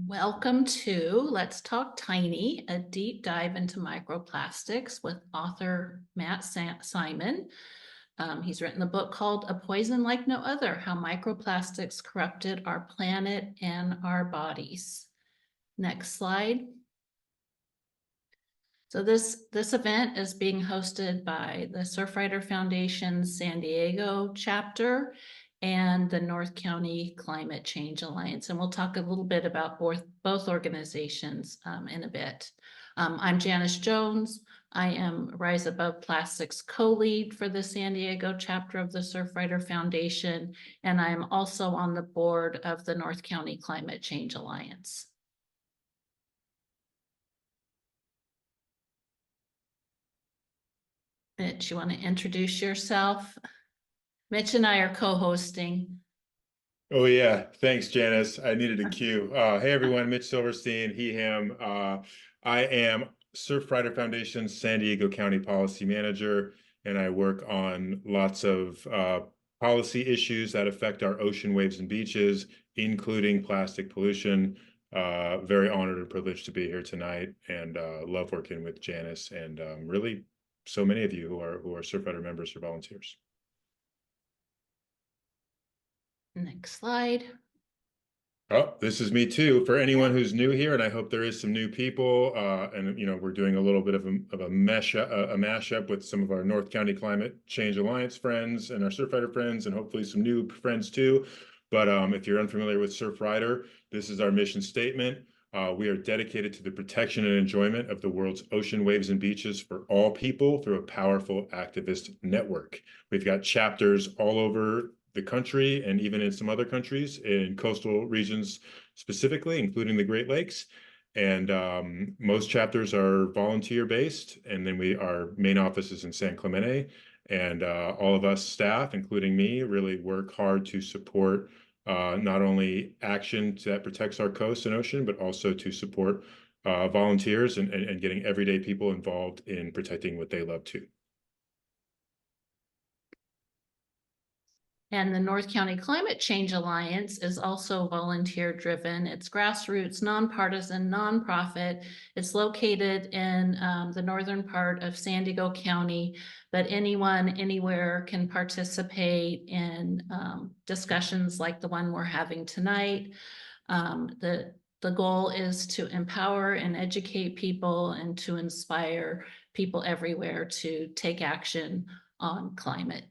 Welcome to Let's Talk Tiny, a deep dive into microplastics with author Matt Simon. He's written a book called A Poison Like No Other, How Microplastics Corrupted Our Planet and Our Bodies. Next slide. So this event is being hosted by the Surfrider Foundation's San Diego chapter and the North County Climate Change Alliance. And we'll talk a little bit about both organizations in a bit. I'm Janice Jones. I am Rise Above Plastics co-lead for the San Diego chapter of the Surfrider Foundation, and I am also on the board of the North County Climate Change Alliance. Mitch, you want to introduce yourself? Mitch and I are co-hosting. Oh yeah, thanks, Janice. I needed a cue. Hey everyone, Mitch Silverstein, he, him. I am Surfrider Foundation's San Diego County Policy Manager, and I work on lots of policy issues that affect our ocean waves and beaches, including plastic pollution. Very honored and privileged to be here tonight, and love working with Janice and really so many of you who are Surfrider members or volunteers. Next slide. Oh, this is me too. For anyone who's new here, and I hope there is some new people, and we're doing a little bit of a mashup with some of our North County Climate Change Alliance friends and our Surfrider friends, and hopefully some new friends too. But if you're unfamiliar with Surfrider, this is our mission statement. We are dedicated to the protection and enjoyment of the world's ocean waves and beaches for all people through a powerful activist network. We've got chapters all over the country and even in some other countries in coastal regions specifically, including the Great Lakes. And most chapters are volunteer based. And then our main office is in San Clemente. And all of us staff, including me, really work hard to support not only action that protects our coast and ocean, but also to support volunteers and getting everyday people involved in protecting what they love too. And the North County Climate Change Alliance is also volunteer driven. It's grassroots, nonpartisan, nonprofit. It's located in the northern part of San Diego County, but anyone, anywhere can participate in discussions like the one we're having tonight. The goal is to empower and educate people and to inspire people everywhere to take action on climate.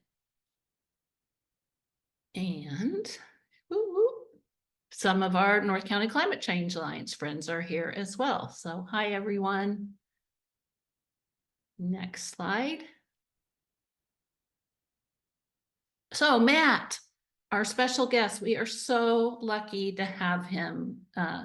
And some of our North County Climate Change Alliance friends are here as well. So hi, everyone. Next slide. So Matt, our special guest, we are so lucky to have him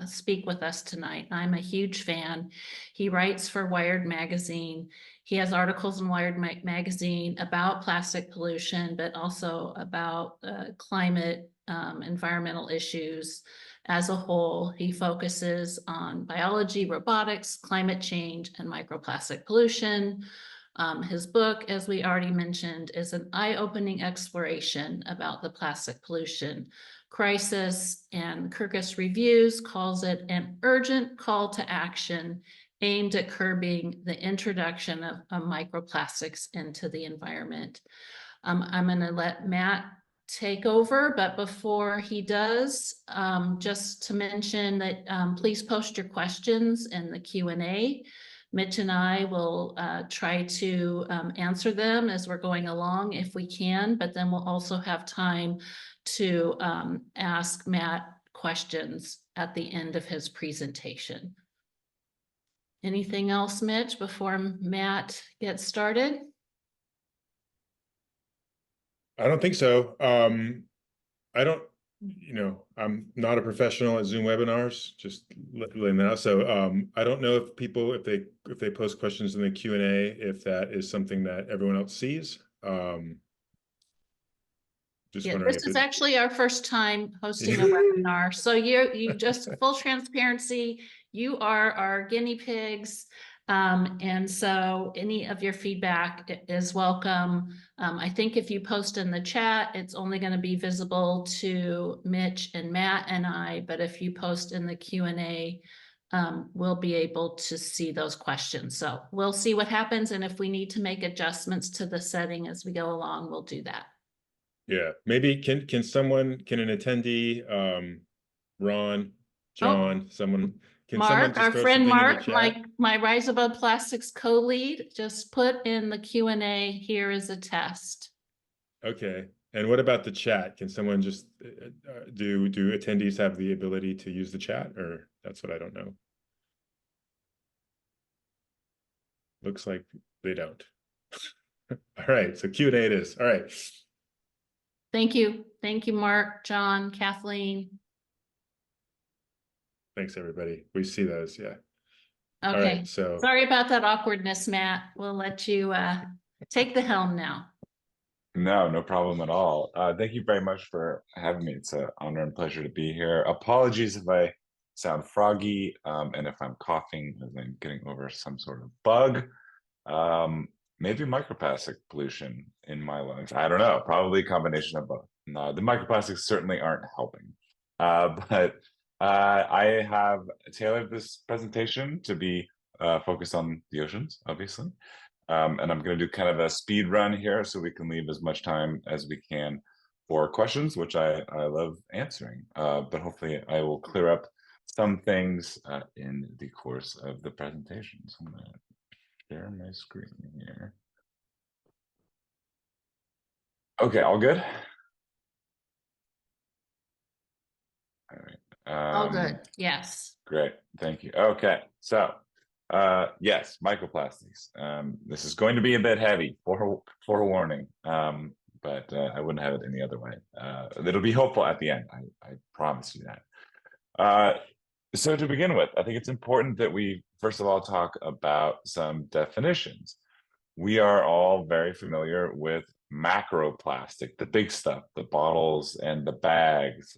speak with us tonight. I'm a huge fan. He writes for Wired Magazine. He has articles in Wired Magazine about plastic pollution, but also about climate, environmental issues as a whole. He focuses on biology, robotics, climate change, and microplastic pollution. His book, as we already mentioned, is an eye-opening exploration about the plastic pollution crisis, and Kirkus Reviews calls it an urgent call to action aimed at curbing the introduction of microplastics into the environment. I'm going to let Matt take over, but before he does, just to mention that please post your questions in the Q&A. Mitch and I will try to answer them as we're going along if we can, but then we'll also have time to ask Matt questions at the end of his presentation. Anything else, Mitch, before Matt gets started? I don't think so. I'm not a professional at Zoom webinars, just letting that out. So I don't know if people, if they post questions in the Q&A, if that is something that everyone else sees. Just wondering. This is actually our first time hosting a webinar. So you just full transparency, you are our guinea pigs. And so any of your feedback is welcome. I think if you post in the chat, it's only going to be visible to Mitch and Matt and I, but if you post in the Q&A, we'll be able to see those questions. So we'll see what happens. And if we need to make adjustments to the setting as we go along, we'll do that. Yeah, maybe can an attendee, Ron, John, someone, can someone Mark, just our throw friend something in the Mark, chat? my Rise Above Plastics co-lead, just put in the Q&A, here is a test. Okay. And what about the chat? Can someone just do attendees have the ability to use the chat, or that's what I don't know? Looks like they don't. All right, so Q&A it is. All right. Thank you. Thank you, Mark, John, Kathleen. Thanks, everybody. We see those, yeah. Okay. All right, so sorry about that awkwardness, Matt. We'll let you take the helm now. No, no problem at all. Thank you very much for having me. It's an honor and pleasure to be here. Apologies if I sound froggy, and if I'm coughing as I'm getting over some sort of bug. Maybe microplastic pollution in my lungs. I don't know. Probably a combination of both. No, the microplastics certainly aren't helping. But I have tailored this presentation to be focused on the oceans, obviously. And I'm going to do kind of a speed run here so we can leave as much time as we can for questions, which I love answering. But hopefully I will clear up some things in the course of the presentation. So I'm going to share my screen here. Okay, all good? All right. All good. Yes. Great. Thank you. Okay. So, yes, microplastics. This is going to be a bit heavy, forewarning, but I wouldn't have it any other way. It'll be hopeful at the end. I promise you that. So to begin with, I think it's important that we, first of all, talk about some definitions. We are all very familiar with macroplastic, the big stuff, the bottles and the bags,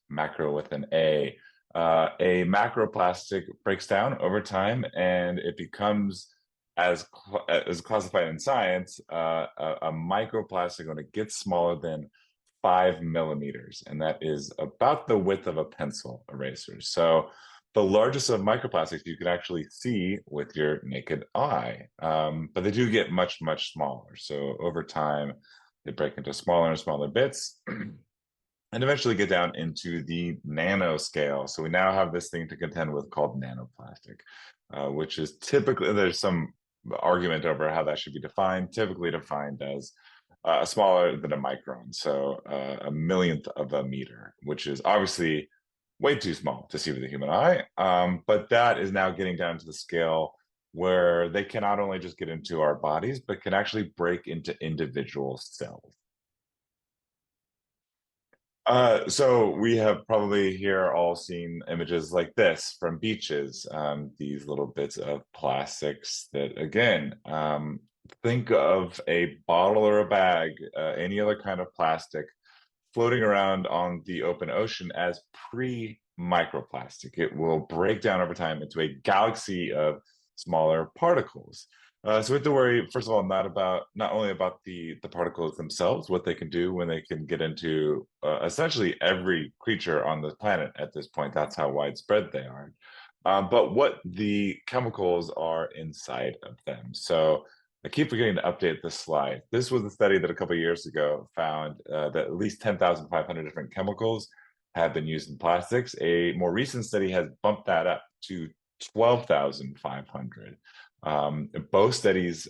macro with an A. A macroplastic breaks down over time and it becomes, as classified in science, a microplastic when it gets smaller than 5 millimeters, and that is about the width of a pencil eraser. So the largest of microplastics you can actually see with your naked eye, but they do get much, much smaller. So over time, they break into smaller and smaller bits and eventually get down into the nanoscale. So we now have this thing to contend with called nanoplastic, which is typically, there's some argument over how that should be defined, typically defined as smaller than a micron, so a millionth of a meter, which is obviously way too small to see with the human eye. But that is now getting down to the scale where they can not only just get into our bodies, but can actually break into individual cells. So we have probably here all seen images like this from beaches, these little bits of plastics that, again, think of a bottle or a bag, any other kind of plastic floating around on the open ocean as pre-microplastic. It will break down over time into a galaxy of smaller particles. So we have to worry, first of all, not only about the particles themselves, what they can do when they can get into essentially every creature on the planet at this point. That's how widespread they are. But what the chemicals are inside of them. So I keep forgetting to update this slide. This was a study that a couple of years ago found that at least 10,500 different chemicals have been used in plastics. A more recent study has bumped that up to 12,500. Both studies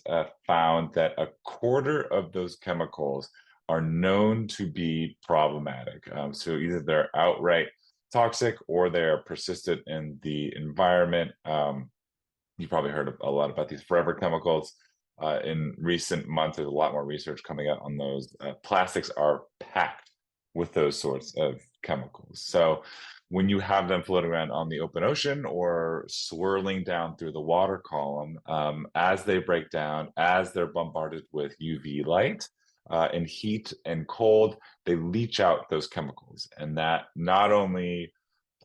found that a quarter of those chemicals are known to be problematic. So either they're outright toxic or they're persistent in the environment. You probably heard a lot about these forever chemicals. In recent months, there's a lot more research coming out on those. Plastics are packed with those sorts of chemicals. So when you have them floating around on the open ocean or swirling down through the water column, as they break down, as they're bombarded with UV light and heat and cold, they leach out those chemicals. And that not only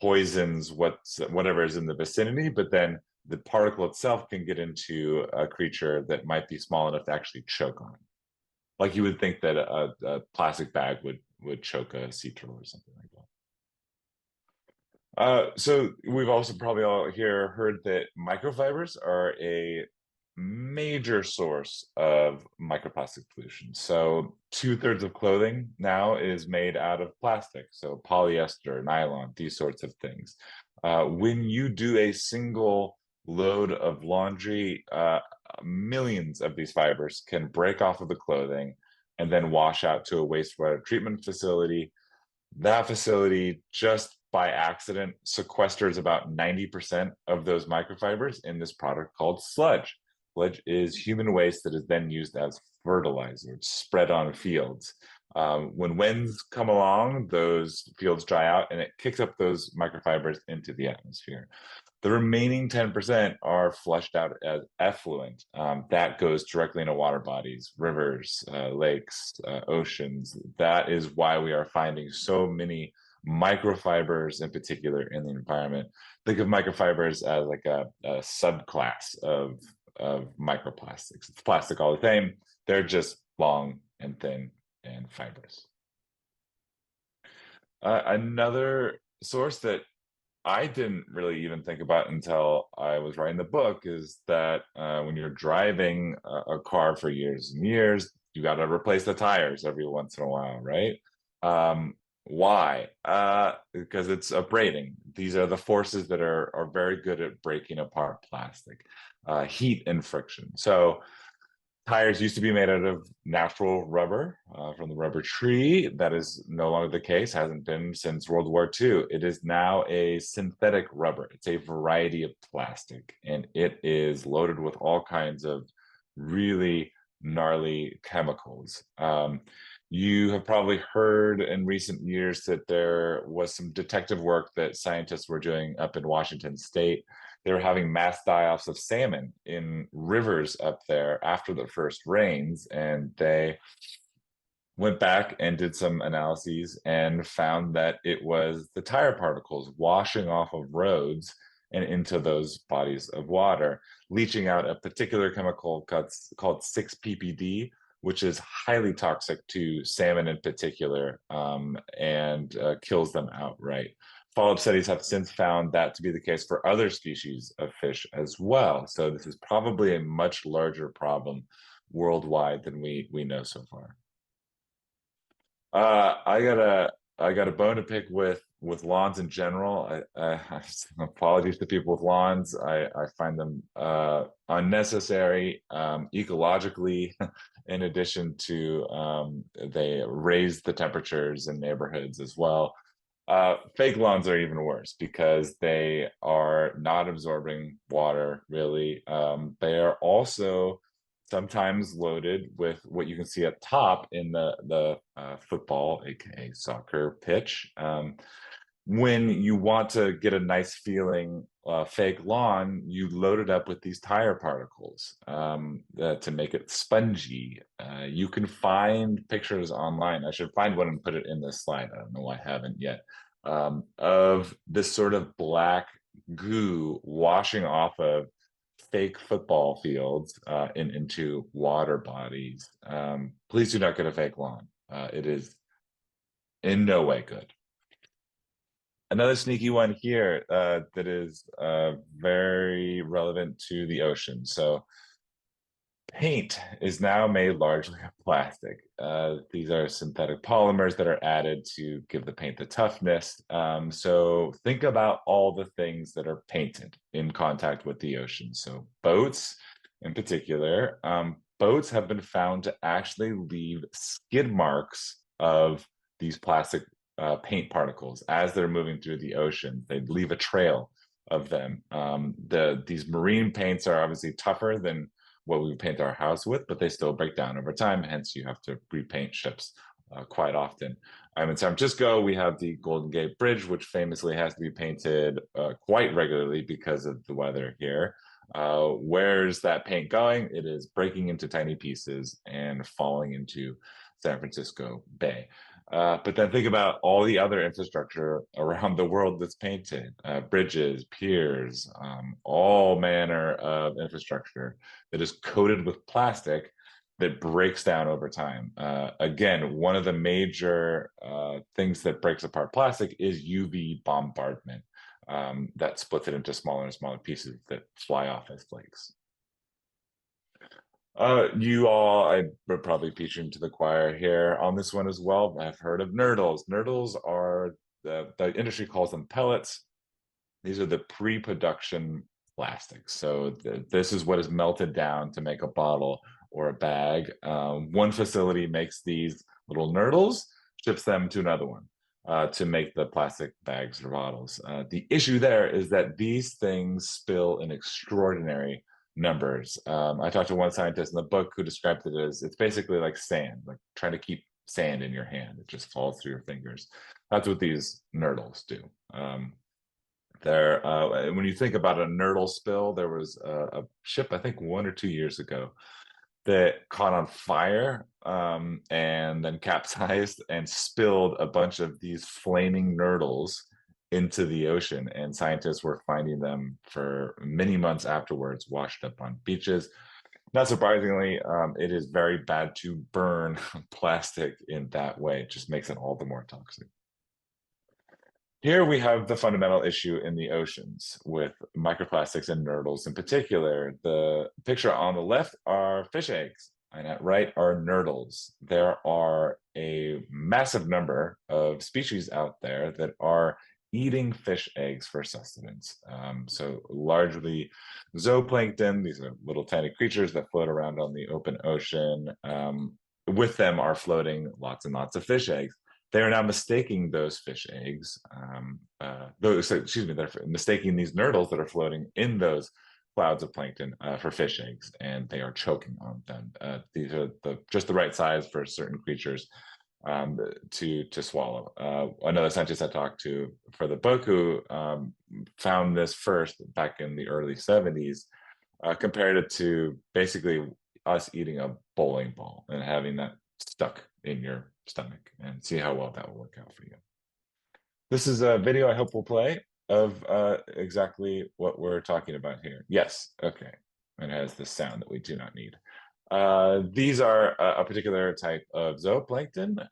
poisons whatever is in the vicinity, but then the particle itself can get into a creature that might be small enough to actually choke on it. Like you would think that a plastic bag would choke a sea turtle or something like that. So we've also probably all here heard that microfibers are a major source of microplastic pollution. So 2/3 of clothing now is made out of plastic. So polyester, nylon, these sorts of things. When you do a single load of laundry, millions of these fibers can break off of the clothing and then wash out to a wastewater treatment facility. That facility, just by accident, sequesters about 90% of those microfibers in this product called sludge. Sludge is human waste that is then used as fertilizer. It's spread on fields. When winds come along, those fields dry out and it kicks up those microfibers into the atmosphere. The remaining 10% are flushed out as effluent. That goes directly into water bodies, rivers, lakes, oceans. That is why we are finding so many microfibers in particular in the environment. Think of microfibers as like a subclass of microplastics. It's plastic all the same. They're just long and thin and fibrous. Another source that I didn't really even think about until I was writing the book is that when you're driving a car for years and years, you got to replace the tires every once in a while, right? Why? Because it's abrading. These are the forces that are very good at breaking apart plastic, heat and friction. So tires used to be made out of natural rubber from the rubber tree. That is no longer the case, hasn't been since World War II. It is now a synthetic rubber. It's a variety of plastic, and it is loaded with all kinds of really gnarly chemicals. You have probably heard in recent years that there was some detective work that scientists were doing up in Washington State. They were having mass die-offs of salmon in rivers up there after the first rains, and they went back and did some analyses and found that it was the tire particles washing off of roads and into those bodies of water, leaching out a particular chemical called 6-PPD, which is highly toxic to salmon in particular, and kills them outright. Follow-up studies have since found that to be the case for other species of fish as well. So this is probably a much larger problem worldwide than we know so far. I got a bone to pick with lawns in general. Apologies to people with lawns. I find them unnecessary ecologically. In addition to they raise the temperatures in neighborhoods as well. Fake lawns are even worse because they are not absorbing water really. They are also sometimes loaded with what you can see at top in the football, aka soccer pitch. When you want to get a nice feeling fake lawn, you load it up with these tire particles to make it spongy. You can find pictures online. I should find one and put it in this slide. I don't know why I haven't yet. Of this sort of black goo washing off of fake football fields into water bodies. Please do not get a fake lawn. It is in no way good. Another sneaky one here that is very relevant to the ocean. So paint is now made largely of plastic. These are synthetic polymers that are added to give the paint the toughness. So think about all the things that are painted in contact with the ocean. So boats in particular, boats have been found to actually leave skid marks of these plastic paint particles as they're moving through the ocean. They leave a trail of them. These marine paints are obviously tougher than what we paint our house with, but they still break down over time. Hence, you have to repaint ships quite often. In San Francisco, we have the Golden Gate Bridge, which famously has to be painted quite regularly because of the weather here. Where's that paint going? It is breaking into tiny pieces and falling into San Francisco Bay. But then think about all the other infrastructure around the world that's painted, bridges, piers, all manner of infrastructure that is coated with plastic that breaks down over time. Again, one of the major things that breaks apart plastic is UV bombardment that splits it into smaller and smaller pieces that fly off as flakes. You all, I would probably preaching to the choir here on this one as well. I've heard of nurdles. Nurdles are the industry calls them pellets. These are the pre-production plastics. So this is what is melted down to make a bottle or a bag. One facility makes these little nurdles, ships them to another one to make the plastic bags or bottles. The issue there is that these things spill in extraordinary numbers. I talked to one scientist in the book who described it as it's basically like sand, like trying to keep sand in your hand. It just falls through your fingers. That's what these nurdles do. When you think about a nurdle spill, there was a ship, I think 1 or 2 years ago, that caught on fire and then capsized and spilled a bunch of these flaming nurdles into the ocean. And scientists were finding them for many months afterwards, washed up on beaches. Not surprisingly, it is very bad to burn plastic in that way. It just makes it all the more toxic. Here we have the fundamental issue in the oceans with microplastics and nurdles in particular. The picture on the left are fish eggs, and at right are nurdles. There are a massive number of species out there that are eating fish eggs for sustenance. So largely zooplankton, these are little tiny creatures that float around on the open ocean. With them are floating lots and lots of fish eggs. They are now mistaking those fish eggs, they're mistaking these nurdles that are floating in those clouds of plankton for fish eggs, and they are choking on them. These are just the right size for certain creatures to swallow. Another scientist I talked to for the book who found this first back in the early 70s, compared it to basically us eating a bowling ball and having that stuck in your stomach, and see how well that will work out for you. This is a video I hope will play of exactly what we're talking about here. Yes, okay. It has the sound that we do not need. These are a particular type of zooplankton.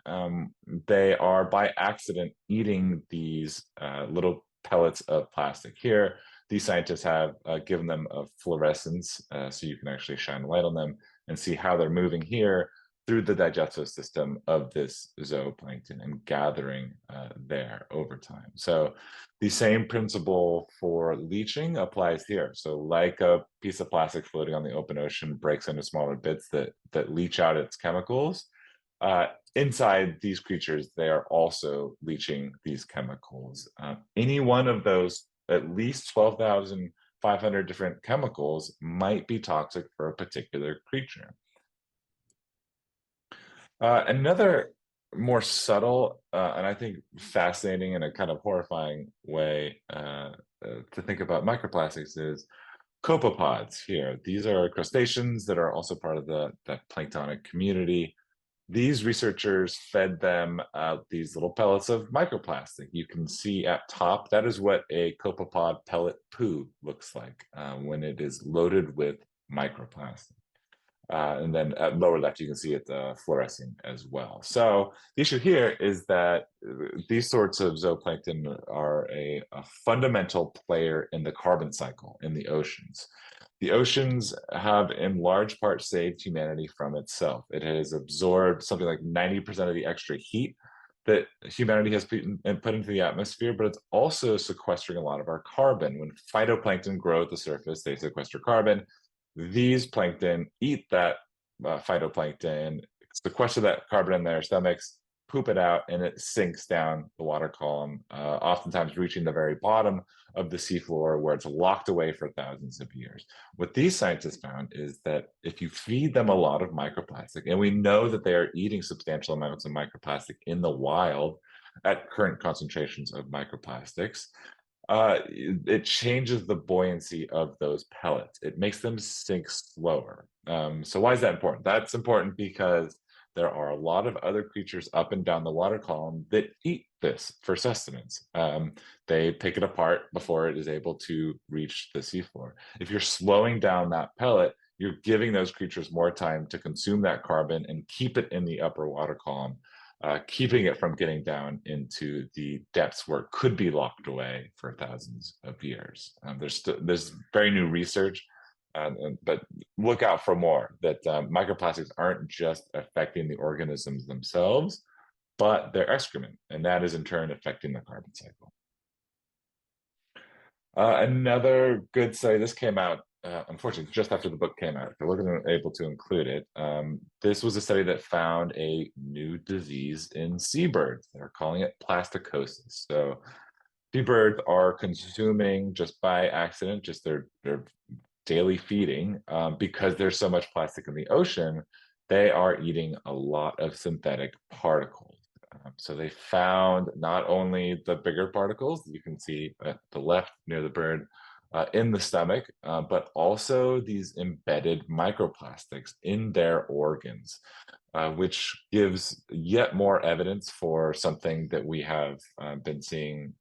They are by accident eating these little pellets of plastic here. These scientists have given them a fluorescence so you can actually shine a light on them and see how they're moving here through the digestive system of this zooplankton and gathering there over time. So the same principle for leaching applies here. So like a piece of plastic floating on the open ocean breaks into smaller bits that leach out its chemicals, inside these creatures, they are also leaching these chemicals. Any one of those, at least 12,500 different chemicals, might be toxic for a particular creature. Another more subtle and I think fascinating and a kind of horrifying way to think about microplastics is copepods here. These are crustaceans that are also part of the planktonic community. These researchers fed them these little pellets of microplastic. You can see at top, that is what a copepod pellet poo looks like when it is loaded with microplastic. And then at lower left, you can see it fluorescing as well. So the issue here is that these sorts of zooplankton are a fundamental player in the carbon cycle in the oceans. The oceans have in large part saved humanity from itself. It has absorbed something like 90% of the extra heat that humanity has put into the atmosphere, but it's also sequestering a lot of our carbon. When phytoplankton grow at the surface, they sequester carbon. These plankton eat that phytoplankton, sequester that carbon in their stomachs, poop it out, and it sinks down the water column, oftentimes reaching the very bottom of the seafloor where it's locked away for thousands of years. What these scientists found is that if you feed them a lot of microplastic, and we know that they are eating substantial amounts of microplastic in the wild at current concentrations of microplastics, it changes the buoyancy of those pellets. It makes them sink slower. So why is that important? That's important because there are a lot of other creatures up and down the water column that eat this for sustenance. They pick it apart before it is able to reach the seafloor. If you're slowing down that pellet, you're giving those creatures more time to consume that carbon and keep it in the upper water column, keeping it from getting down into the depths where it could be locked away for thousands of years. There's very new research, but look out for more, that microplastics aren't just affecting the organisms themselves, but their excrement, and that is in turn affecting the carbon cycle. Another good study, this came out, unfortunately, just after the book came out, so wasn't able to include it. This was a study that found a new disease in seabirds. They're calling it plasticosis. So seabirds are consuming, just by accident, just their daily feeding, because there's so much plastic in the ocean, they are eating a lot of synthetic particles. So they found not only the bigger particles that you can see at the left near the bird in the stomach, but also these embedded microplastics in their organs, which gives yet more evidence for something that we have been seeing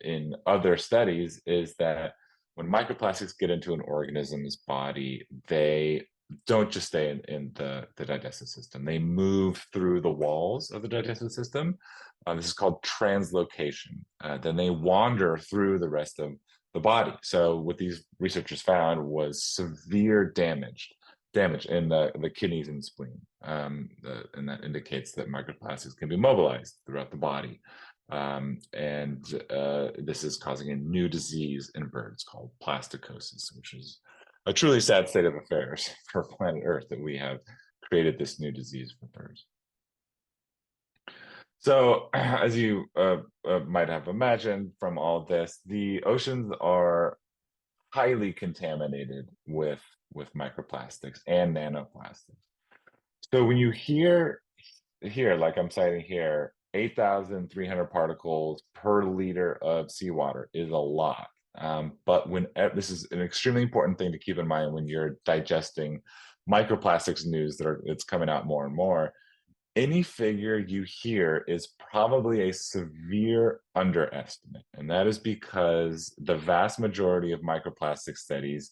in other studies, is that when microplastics get into an organism's body, they don't just stay in the digestive system. They move through the walls of the digestive system. This is called translocation. Then they wander through the rest of the body. So what these researchers found was severe damage in the kidneys and spleen. And that indicates that microplastics can be mobilized throughout the body. This is causing a new disease in birds called plasticosis, which is a truly sad state of affairs for planet Earth, that we have created this new disease for birds. So, as you might have imagined from all of this, the oceans are highly contaminated with microplastics and nanoplastics. So when you hear here, like I'm citing here, 8,300 particles per liter of seawater is a lot. But this is an extremely important thing to keep in mind when you're digesting microplastics news it's coming out more and more. Any figure you hear is probably a severe underestimate, and that is because the vast majority of microplastic studies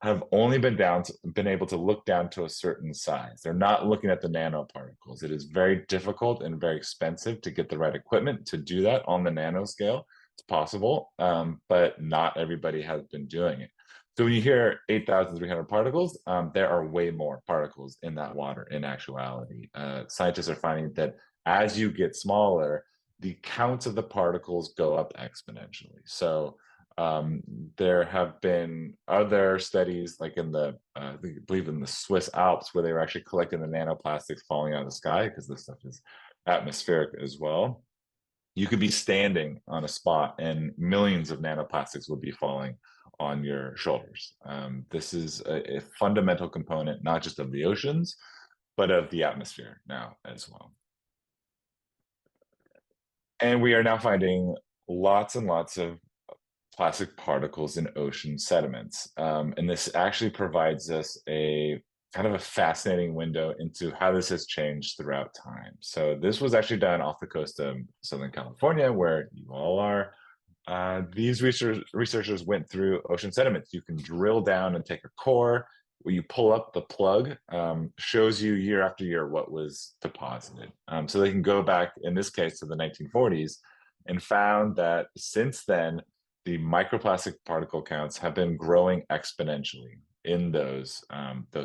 have only been able to look down to a certain size. They're not looking at the nanoparticles. It is very difficult and very expensive to get the right equipment to do that on the nanoscale. It's possible, but not everybody has been doing it. So when you hear 8,300 particles, there are way more particles in that water in actuality. Scientists are finding that as you get smaller, the counts of the particles go up exponentially. So there have been other studies, like in I believe in the Swiss Alps, where they were actually collecting the nanoplastics falling out of the sky, because this stuff is atmospheric as well. You could be standing on a spot and millions of nanoplastics would be falling on your shoulders. This is a fundamental component, not just of the oceans, but of the atmosphere now as well. And we are now finding lots and lots of plastic particles in ocean sediments. And this actually provides us a kind of a fascinating window into how this has changed throughout time. So this was actually done off the coast of Southern California, where you all are. These researchers went through ocean sediments. You can drill down and take a core. Where you pull up the plug, shows you year after year what was deposited. So they can go back, in this case, to the 1940s, and found that since then, the microplastic particle counts have been growing exponentially in those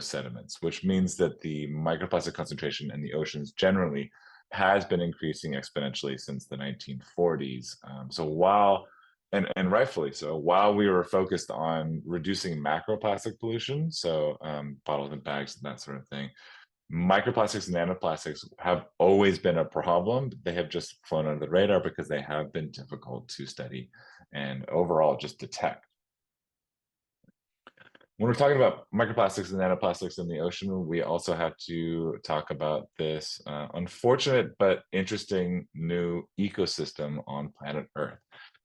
sediments, which means that the microplastic concentration in the oceans generally has been increasing exponentially since the 1940s. So while, and rightfully so, while we were focused on reducing macroplastic pollution, so bottles and bags and that sort of thing, microplastics and nanoplastics have always been a problem. They have just flown under the radar because they have been difficult to study and overall just detect. When we're talking about microplastics and nanoplastics in the ocean, we also have to talk about this unfortunate but interesting new ecosystem on planet Earth.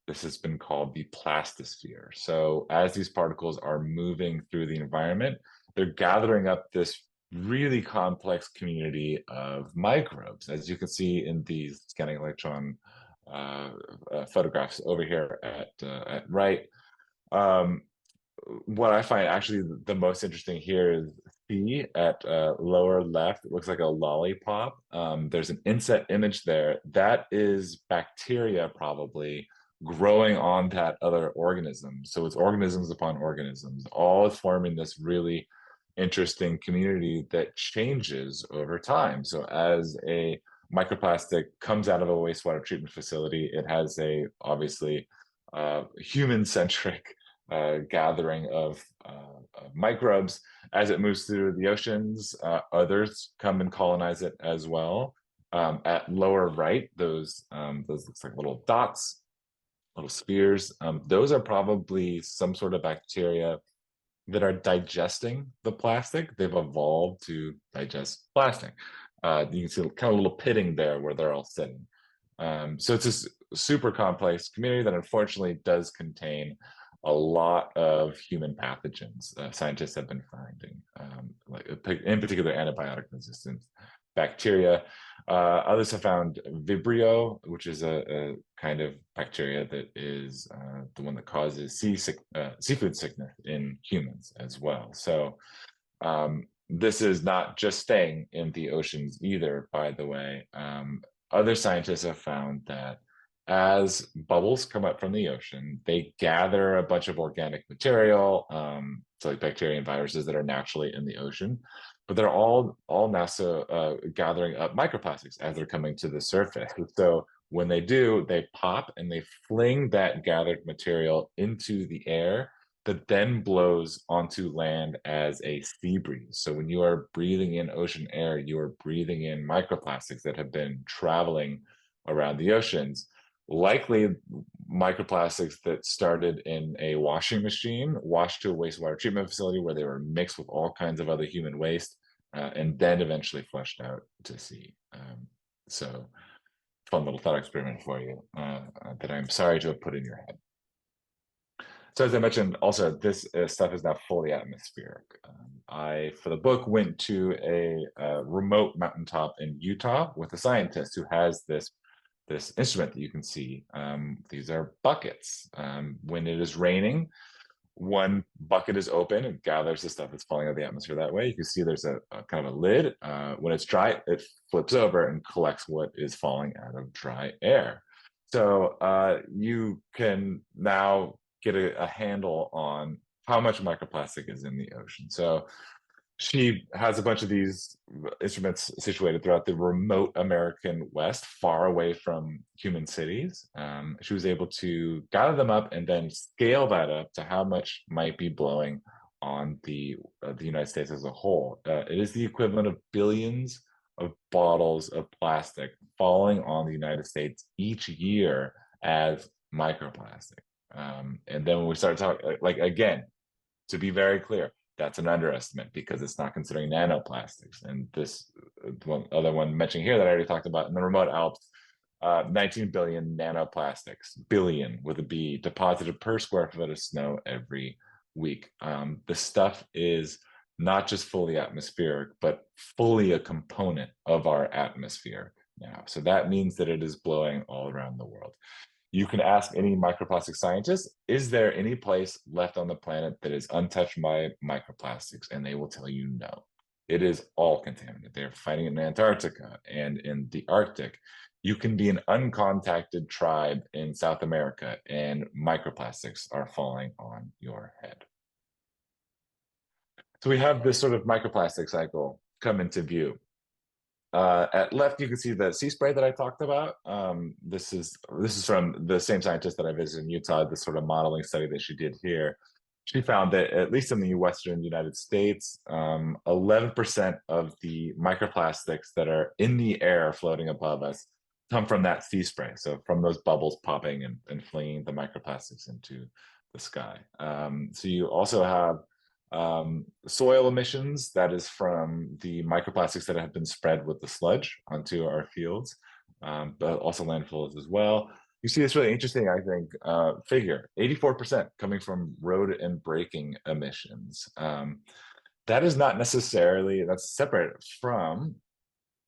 This has been called the plastosphere. So as these particles are moving through the environment, they're gathering up this really complex community of microbes, as you can see in these scanning electron photographs over here at right. Um, what I find actually the most interesting here is C at lower left. It looks like a lollipop. There's an inset image there. That is bacteria probably growing on that other organism. So it's organisms upon organisms, all forming this really interesting community that changes over time. So as a microplastic comes out of a wastewater treatment facility, it has a obviously human-centric gathering of microbes. As it moves through the oceans, others come and colonize it as well. At lower right, those looks like little dots, little spheres. Those are probably some sort of bacteria that are digesting the plastic. They've evolved to digest plastic. You can see kind of a little pitting there where they're all sitting. So it's this super complex community that unfortunately does contain a lot of human pathogens. Scientists have been finding, like in particular antibiotic resistant bacteria. Others have found Vibrio, which is a kind of bacteria that is the one that causes seafood sickness in humans as well. So this is not just staying in the oceans either, by the way. Other scientists have found that as bubbles come up from the ocean, they gather a bunch of organic material, so like bacteria and viruses that are naturally in the ocean, but they're all now gathering up microplastics as they're coming to the surface. So when they do, they pop and they fling that gathered material into the air that then blows onto land as a sea breeze. So when you are breathing in ocean air, you are breathing in microplastics that have been traveling around the oceans. Likely microplastics that started in a washing machine, washed to a wastewater treatment facility where they were mixed with all kinds of other human waste, and then eventually flushed out to sea. So fun little thought experiment for you that I'm sorry to have put in your head. So as I mentioned, also this stuff is now fully atmospheric. I, for the book, went to a remote mountaintop in Utah with a scientist who has this instrument that you can see. These are buckets. When it is raining, one bucket is open and gathers the stuff that's falling out of the atmosphere that way. You can see there's a kind of a lid. When it's dry, it flips over and collects what is falling out of dry air. So you can now get a handle on how much microplastic is in the ocean. So she has a bunch of these instruments situated throughout the remote American West, far away from human cities. She was able to gather them up and then scale that up to how much might be blowing on the United States as a whole. It is the equivalent of billions of bottles of plastic falling on the United States each year as microplastic. And then when we start talking, like, again, to be very clear, that's an underestimate because it's not considering nanoplastics. And this other one mentioning here that I already talked about in the remote Alps, 19 billion nanoplastics, billion with a B, deposited per square foot of snow every week. The stuff is not just fully atmospheric, but fully a component of our atmosphere now. So that means that it is blowing all around the world. You can ask any microplastic scientist, is there any place left on the planet that is untouched by microplastics? And they will tell you no. It is all contaminated. They're finding it in Antarctica and in the Arctic. You can be an uncontacted tribe in South America and microplastics are falling on your head. So we have this sort of microplastic cycle come into view. At left, you can see the sea spray that I talked about. This is from the same scientist that I visited in Utah, this sort of modeling study that she did here. She found that, at least in the Western United States, 11% of the microplastics that are in the air floating above us come from that sea spray. So from those bubbles popping and flinging the microplastics into the sky. So you also have soil emissions, that is from the microplastics that have been spread with the sludge onto our fields, but also landfills as well. You see this really interesting, I think, figure, 84% coming from road and braking emissions. That is not necessarily, that's separate from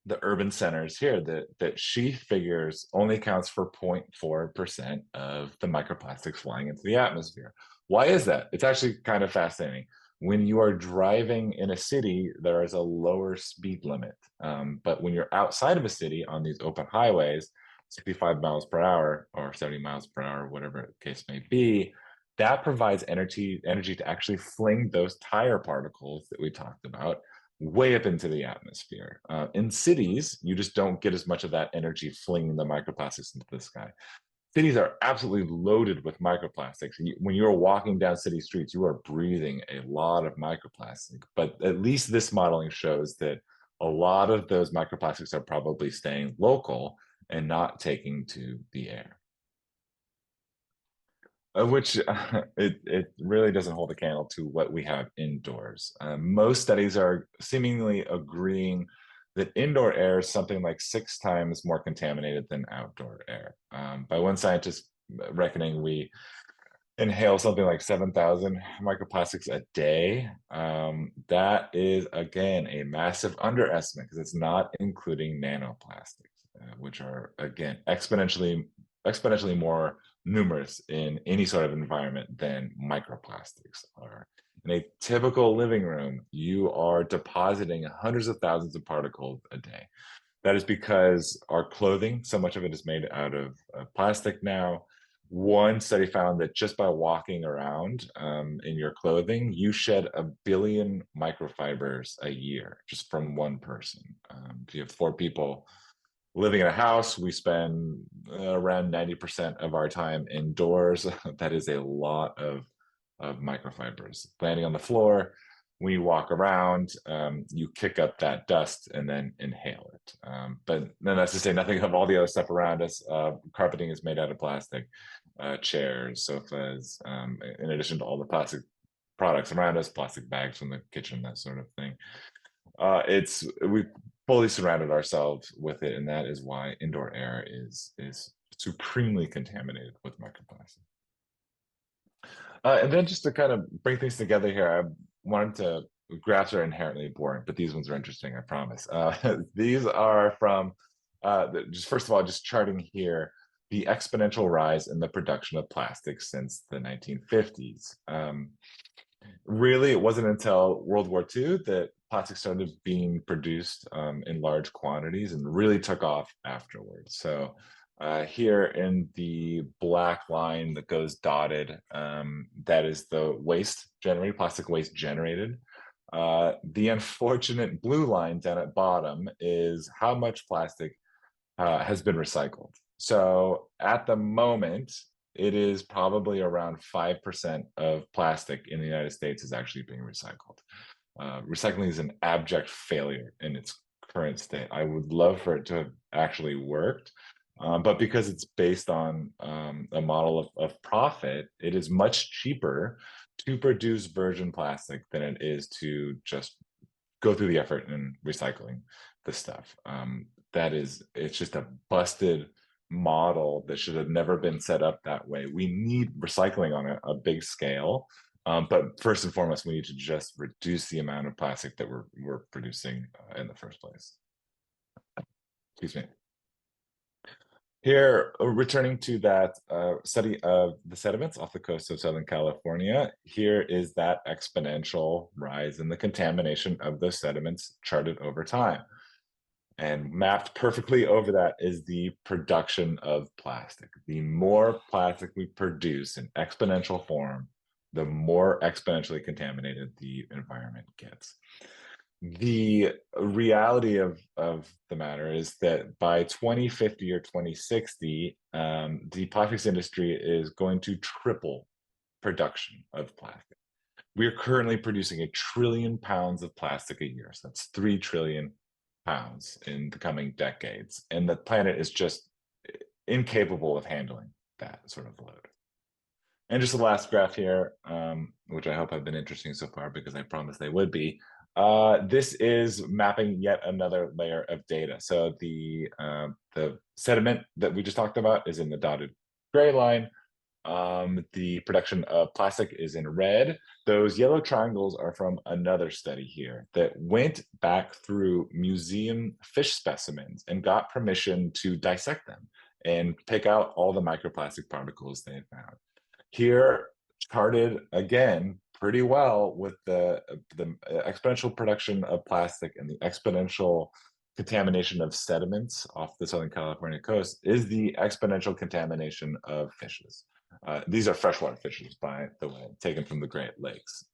the urban centers here that she figures only accounts for 0.4% of the microplastics flying into the atmosphere. Why is that? It's actually kind of fascinating. When you are driving in a city, there is a lower speed limit. But when you're outside of a city on these open highways, 65 miles per hour or 70 miles per hour, whatever the case may be, that provides energy to actually fling those tire particles that we talked about way up into the atmosphere. In cities, you just don't get as much of that energy flinging the microplastics into the sky. Cities are absolutely loaded with microplastics. When you're walking down city streets, you are breathing a lot of microplastic. But at least this modeling shows that a lot of those microplastics are probably staying local and not taking to the air. Which it really doesn't hold a candle to what we have indoors. Most studies are seemingly agreeing that indoor air is something like 6 times more contaminated than outdoor air. By one scientist reckoning, we inhale something like 7,000 microplastics a day. That is, again, a massive underestimate because it's not including nanoplastics, which are, again, exponentially more numerous in any sort of environment than microplastics are. In a typical living room, you are depositing hundreds of thousands of particles a day. That is because our clothing, so much of it is made out of plastic now. One study found that just by walking around in your clothing, you shed 1 billion microfibers a year just from one person. If you have 4 people living in a house, we spend around 90% of our time indoors. That is a lot of microfibers landing on the floor. When you walk around, you kick up that dust and then inhale it. But then that's to say nothing of all the other stuff around us. Carpeting is made out of plastic, chairs, sofas, in addition to all the plastic products around us, plastic bags from the kitchen, that sort of thing. We fully surrounded ourselves with it, and that is why indoor air is supremely contaminated with microplastics. And then just to kind of bring things together here, I wanted to, graphs are inherently boring, but these ones are interesting, I promise. These are from, just first of all, just charting here, the exponential rise in the production of plastics since the 1950s. Really, it wasn't until World War II that plastic started being produced in large quantities and really took off afterwards. So here in the black line that goes dotted, that is the waste generated, plastic waste generated. The unfortunate blue line down at bottom is how much plastic has been recycled. So at the moment, it is probably around 5% of plastic in the United States is actually being recycled. Recycling is an abject failure in its current state. I would love for it to have actually worked, but because it's based on a model of profit, it is much cheaper to produce virgin plastic than it is to just go through the effort in recycling the stuff. It's just a busted model that should have never been set up that way. We need recycling on a big scale, but first and foremost, we need to just reduce the amount of plastic that we're producing in the first place. Excuse me. Here, returning to that study of the sediments off the coast of Southern California, here is that exponential rise in the contamination of those sediments charted over time. And mapped perfectly over that is the production of plastic. The more plastic we produce in exponential form, the more exponentially contaminated the environment gets. The reality of the matter is that by 2050 or 2060, the plastics industry is going to triple production of plastic. We are currently producing 1 trillion pounds of plastic a year. So that's 3 trillion pounds in the coming decades. And the planet is just incapable of handling that sort of load. And just the last graph here, which I hope have been interesting so far because I promised they would be. This is mapping yet another layer of data. So the sediment that we just talked about is in the dotted gray line. The production of plastic is in red. Those yellow triangles are from another study here that went back through museum fish specimens and got permission to dissect them and pick out all the microplastic particles they found. Here, charted again pretty well with the exponential production of plastic and the exponential contamination of sediments off the Southern California coast is the exponential contamination of fishes. These are freshwater fishes, by the way, taken from the Great Lakes.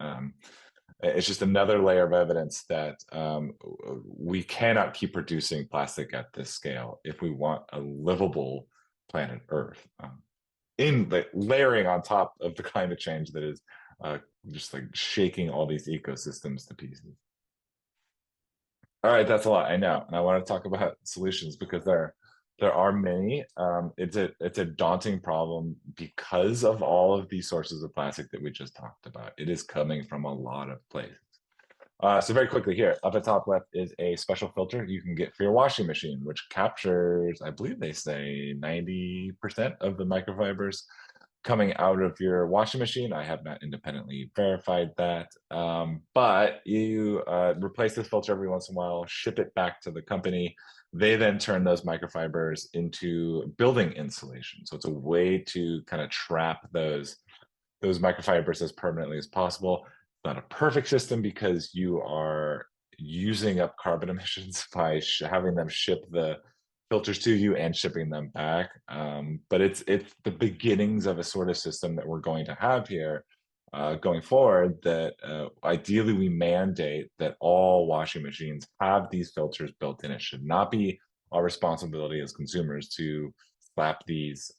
It's just another layer of evidence that we cannot keep producing plastic at this scale if we want a livable planet Earth. In the layering on top of the climate change that is just like shaking all these ecosystems to pieces. All right, that's a lot, I know, and I want to talk about solutions because there are many. It's a daunting problem because of all of these sources of plastic that we just talked about. It is coming from a lot of places. So very quickly here, up at top left is a special filter you can get for your washing machine, which captures, I believe they say 90% of the microfibers coming out of your washing machine. I have not independently verified that, but you replace this filter every once in a while, ship it back to the company. They then turn those microfibers into building insulation. So it's a way to kind of trap those microfibers as permanently as possible. It's not a perfect system because you are using up carbon emissions by having them ship the filters to you and shipping them back. But it's the beginnings of a sort of system that we're going to have here going forward, that ideally we mandate that all washing machines have these filters built in. It should not be our responsibility as consumers to slap these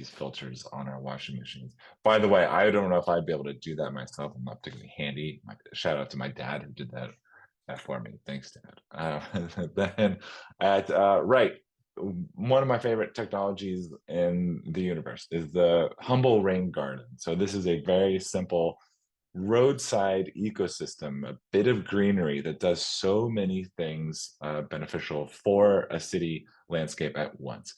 filters on our washing machines. By the way, I don't know if I'd be able to do that myself. I'm not particularly handy. Shout out to my dad who did that for me. Thanks, Dad. Then at right, one of my favorite technologies in the universe is the humble rain garden. So this is a very simple roadside ecosystem, a bit of greenery that does so many things beneficial for a city landscape at once.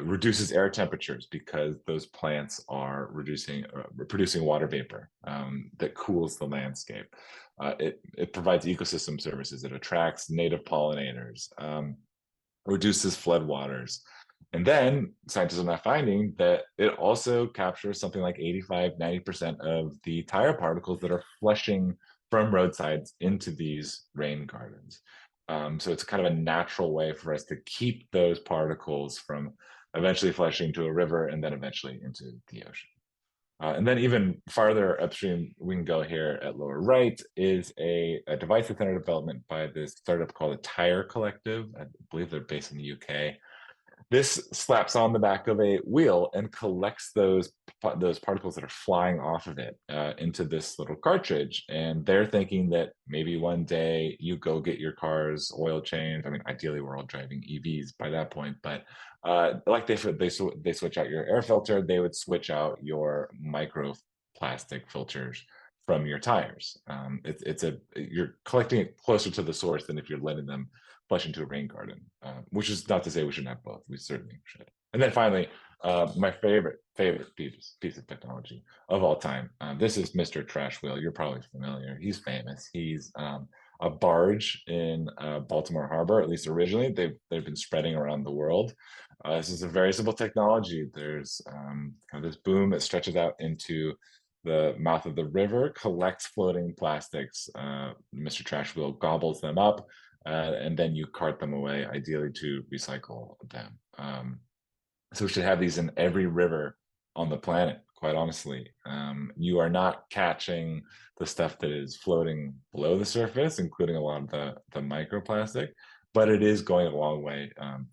Reduces air temperatures because those plants are producing water vapor that cools the landscape. It provides ecosystem services. It attracts native pollinators, reduces floodwaters. And then scientists are now finding that it also captures something like 85–90% of the tire particles that are flushing from roadsides into these rain gardens. So it's kind of a natural way for us to keep those particles from eventually flushing to a river and then eventually into the ocean. And then even farther upstream, we can go here at lower right is a device that's under development by this startup called the Tire Collective. I believe they're based in the UK. This slaps on the back of a wheel and collects those particles that are flying off of it into this little cartridge. And they're thinking that maybe one day you go get your car's oil changed. I mean, ideally we're all driving EVs by that point, but like they switch out your air filter, they would switch out your microplastic filters from your tires. You're collecting it closer to the source than if you're letting them flush into a rain garden, which is not to say we shouldn't have both. We certainly should. And then finally, my favorite piece of technology of all time. This is Mr. Trash Wheel. You're probably familiar. He's famous. He's a barge in Baltimore Harbor, at least originally. They've been spreading around the world. This is a very simple technology. There's kind of this boom that stretches out into the mouth of the river, collects floating plastics. Mr. Trash Wheel gobbles them up. And then you cart them away, ideally to recycle them. So we should have these in every river on the planet, quite honestly. You are not catching the stuff that is floating below the surface, including a lot of the microplastic, but it is going a long way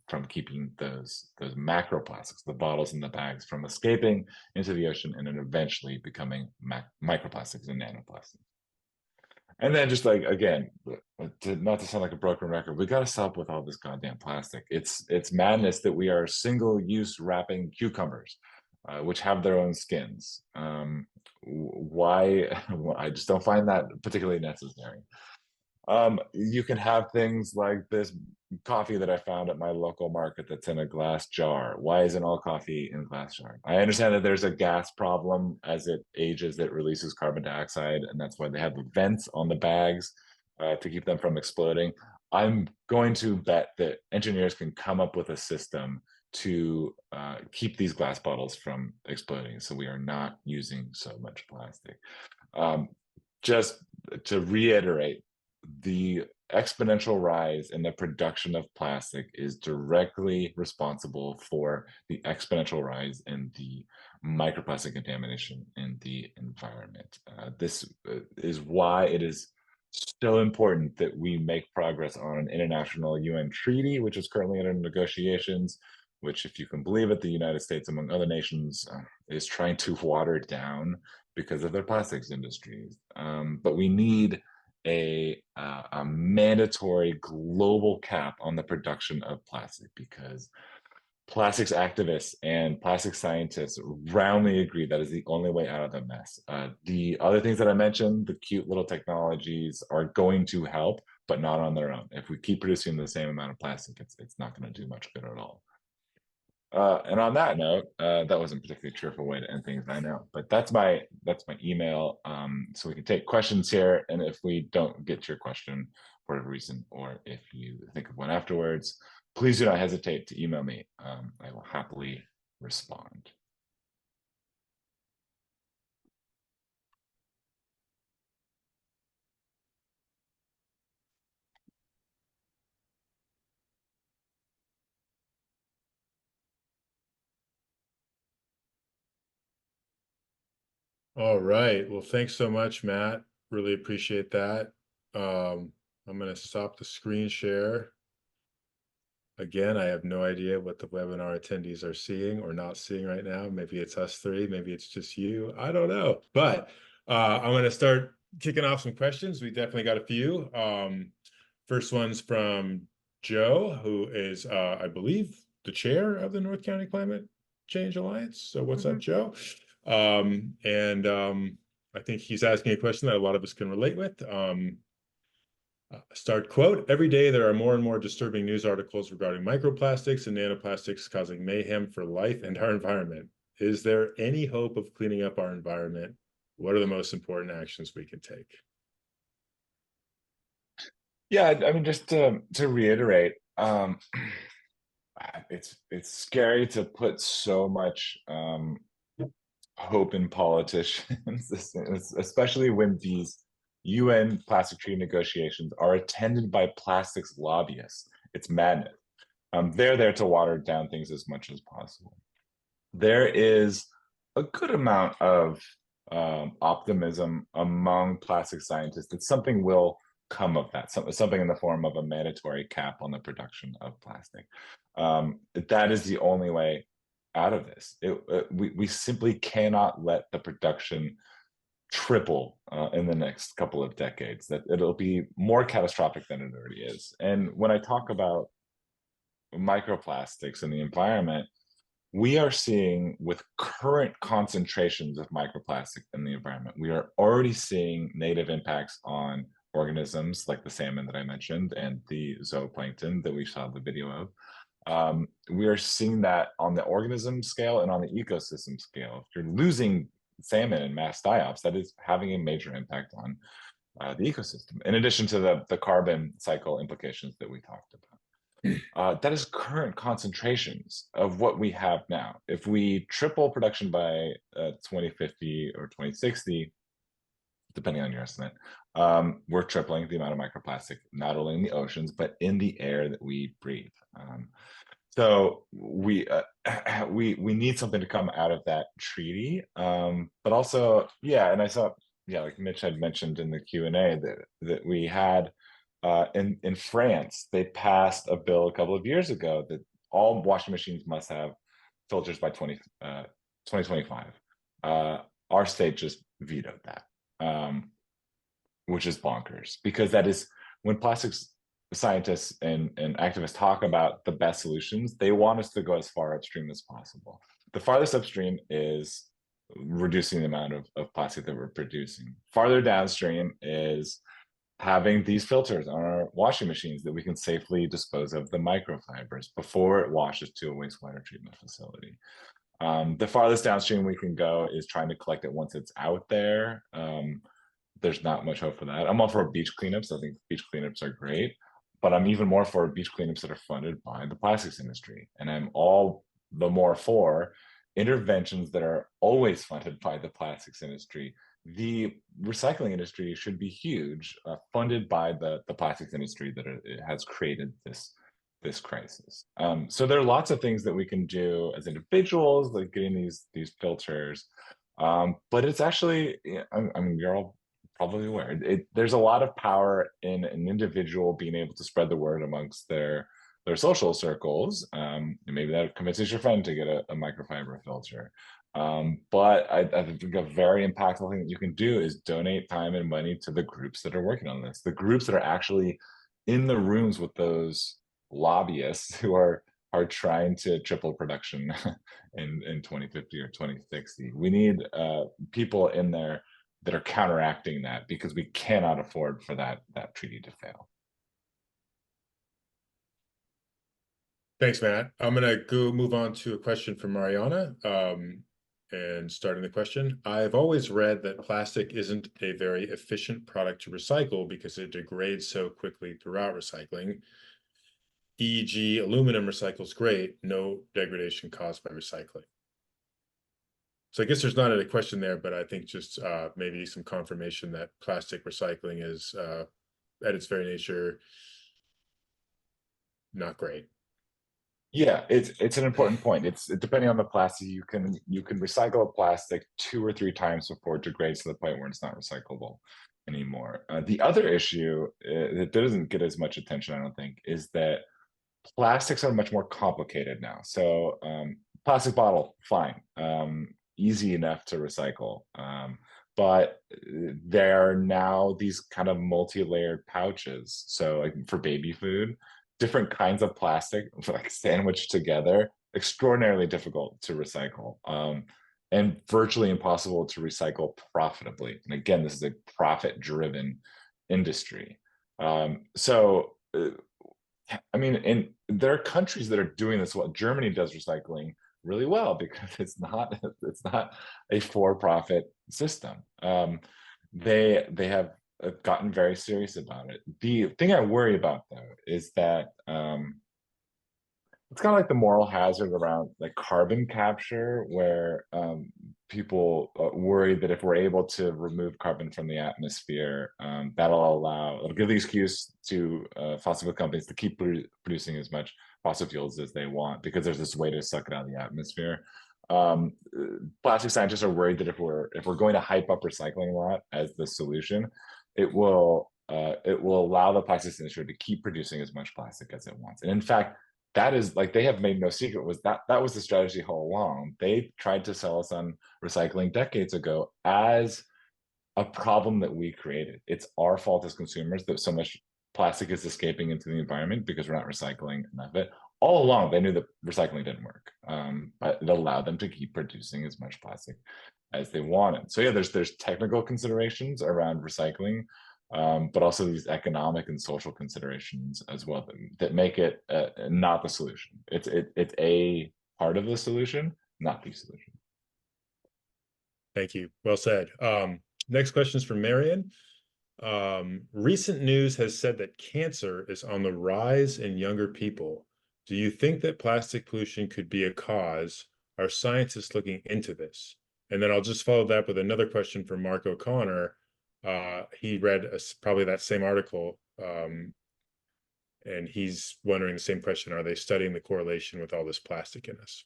from keeping those macroplastics, the bottles and the bags, from escaping into the ocean and then eventually becoming microplastics and nanoplastics. And then just like, again, not to sound like a broken record, we got to stop with all this goddamn plastic. It's madness that we are single-use wrapping cucumbers, which have their own skins. Why? I just don't find that particularly necessary. You can have things like this coffee that I found at my local market that's in a glass jar. Why isn't all coffee in a glass jar? I understand that there's a gas problem as it ages that releases carbon dioxide, and that's why they have the vents on the bags to keep them from exploding. I'm going to bet that engineers can come up with a system to keep these glass bottles from exploding, so we are not using so much plastic. Just to reiterate, the exponential rise in the production of plastic is directly responsible for the exponential rise in the microplastic contamination in the environment. This is why it is so important that we make progress on an international UN treaty, which is currently under negotiations, which, if you can believe it, the United States, among other nations, is trying to water down because of their plastics industries. But we need a mandatory global cap on the production of plastic, because plastics activists and plastic scientists roundly agree that is the only way out of the mess. The other things that I mentioned, the cute little technologies, are going to help, but not on their own. If we keep producing the same amount of plastic, it's not going to do much good at all. And on that note, that wasn't a particularly cheerful way to end things, I know, but that's my email. So we can take questions here, and if we don't get to your question for whatever reason, or if you think of one afterwards, please do not hesitate to email me. I will happily respond. All right. Well, thanks so much, Matt. Really appreciate that. I'm going to stop the screen share. Again, I have no idea what the webinar attendees are seeing or not seeing right now. Maybe it's us three, maybe it's just you. I don't know. But I'm going to start kicking off some questions. We definitely got a few. First one's from Joe, who is, I believe, the chair of the North County Climate Change Alliance. So what's up, Joe? I think he's asking a question that a lot of us can relate with. Start quote, every day there are more and more disturbing news articles regarding microplastics and nanoplastics causing mayhem for life and our environment. Is there any hope of cleaning up our environment? What are the most important actions we can take? Yeah, I mean, just to reiterate, it's scary to put so much hope in politicians, especially when these UN plastic treaty negotiations are attended by plastics lobbyists. It's madness. They're there to water down things as much as possible. There is a good amount of optimism among plastic scientists that something will come of that, something in the form of a mandatory cap on the production of plastic. That is the only way out of this. We simply cannot let the production triple in the next couple of decades. That it'll be more catastrophic than it already is. And when I talk about microplastics in the environment, we are seeing, with current concentrations of microplastic in the environment, we are already seeing negative impacts on organisms like the salmon that I mentioned and the zooplankton that we saw the video of. We are seeing that on the organism scale and on the ecosystem scale. If you're losing salmon in mass die-ops, that is having a major impact on the ecosystem, in addition to the carbon cycle implications that we talked about. That is current concentrations of what we have now. If we triple production by 2050 or 2060, depending on your estimate, we're tripling the amount of microplastic, not only in the oceans, but in the air that we breathe. So we need something to come out of that treaty. But also, yeah, and I saw, yeah, like Mitch had mentioned in the Q&A that we had in France, they passed a bill a couple of years ago that all washing machines must have filters by 2025. Our state just vetoed that, which is bonkers, because that is when plastics scientists and activists talk about the best solutions, they want us to go as far upstream as possible. The farthest upstream is reducing the amount of plastic that we're producing. Farther downstream is having these filters on our washing machines that we can safely dispose of the microfibers before it washes to a wastewater treatment facility. The farthest downstream we can go is trying to collect it once it's out there. There's not much hope for that. I'm all for beach cleanups. I think beach cleanups are great, but I'm even more for beach cleanups that are funded by the plastics industry. And I'm all the more for interventions that are always funded by the plastics industry. The recycling industry should be huge, funded by the plastics industry that it has created this crisis. So there are lots of things that we can do as individuals, like getting these filters. But it's actually, I mean, you're all probably aware, there's a lot of power in an individual being able to spread the word amongst their social circles. Maybe that convinces your friend to get a microfiber filter. But I think a very impactful thing that you can do is donate time and money to the groups that are working on this, the groups that are actually in the rooms with those lobbyists who are trying to triple production in 2050 or 2060. We need people in there that are counteracting that, because we cannot afford for that treaty to fail. Thanks, Matt. I'm gonna go move on to a question from Mariana. And starting the question, I've always read that plastic isn't a very efficient product to recycle because it degrades so quickly throughout recycling. E.g., aluminum recycles great, no degradation caused by recycling. So I guess there's not a question there, but I think just maybe some confirmation that plastic recycling is at its very nature not great. Yeah, it's an important point. It's depending on the plastic, you can recycle a plastic 2 or 3 times before it degrades to the point where it's not recyclable anymore. The other issue that doesn't get as much attention, I don't think, is that plastics are much more complicated now. So plastic bottle, fine, easy enough to recycle. But there are now these kind of multi-layered pouches. So like for baby food, different kinds of plastic like sandwiched together, extraordinarily difficult to recycle, and virtually impossible to recycle profitably. And again, this is a profit-driven industry. So I mean, and there are countries that are doing this well. Germany does recycling really well because it's not a for-profit system. They have gotten very serious about it. The thing I worry about though is that it's kind of like the moral hazard around like carbon capture, where people worry that if we're able to remove carbon from the atmosphere, it'll give the excuse to fossil fuel companies to keep producing as much fossil fuels as they want, because there's this way to suck it out of the atmosphere. Plastic scientists are worried that if we're going to hype up recycling a lot as the solution, it will allow the plastics industry to keep producing as much plastic as it wants. And in fact, that is, like, they have made no secret, was that was the strategy all along. They tried to sell us on recycling decades ago as a problem that we created. It's our fault as consumers that so much plastic is escaping into the environment because we're not recycling enough of it. All along, they knew that recycling didn't work, but it allowed them to keep producing as much plastic as they wanted. So yeah, there's technical considerations around recycling, but also these economic and social considerations as well that make it not the solution. It's a part of the solution, not the solution. Thank you. Well said. Next question is from Marion. Recent news has said that cancer is on the rise in younger people. Do you think that plastic pollution could be a cause? Are scientists looking into this? And then I'll just follow that up with another question from Mark O'Connor. He read probably that same article, and he's wondering the same question. Are they studying the correlation with all this plastic in us?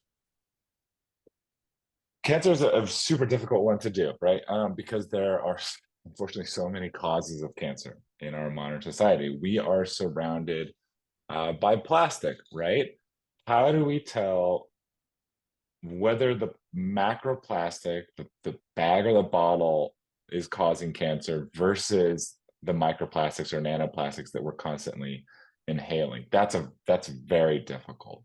Cancer is a super difficult one to do, right? Because there are unfortunately so many causes of cancer in our modern society. We are surrounded by plastic, right? How do we tell whether the macroplastic, the bag or the bottle, is causing cancer versus the microplastics or nanoplastics that we're constantly inhaling? That's very difficult.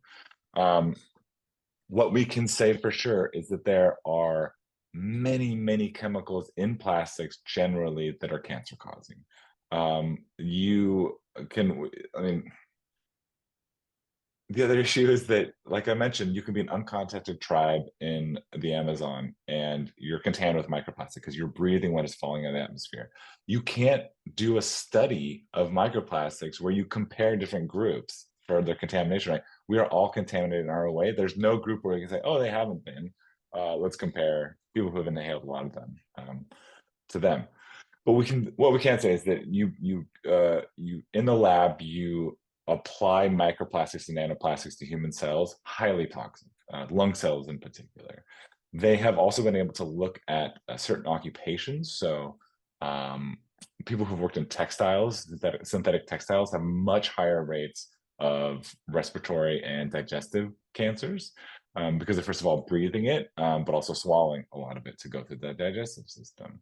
What we can say for sure is that there are many chemicals in plastics generally that are cancer causing. You can, I mean, the other issue is that, like I mentioned, you can be an uncontacted tribe in the Amazon and you're contaminated with microplastic because you're breathing what is falling in the atmosphere. You can't do a study of microplastics where you compare different groups for their contamination, right? We are all contaminated in our own way. There's no group where you can say, oh, they haven't been. Let's compare people who have inhaled a lot of them to them. But what we can say is that you in the lab you apply microplastics and nanoplastics to human cells, highly toxic, lung cells in particular. They have also been able to look at certain occupations. So people who've worked in textiles, synthetic textiles, have much higher rates of respiratory and digestive cancers because of, first of all, breathing it, but also swallowing a lot of it to go through the digestive system.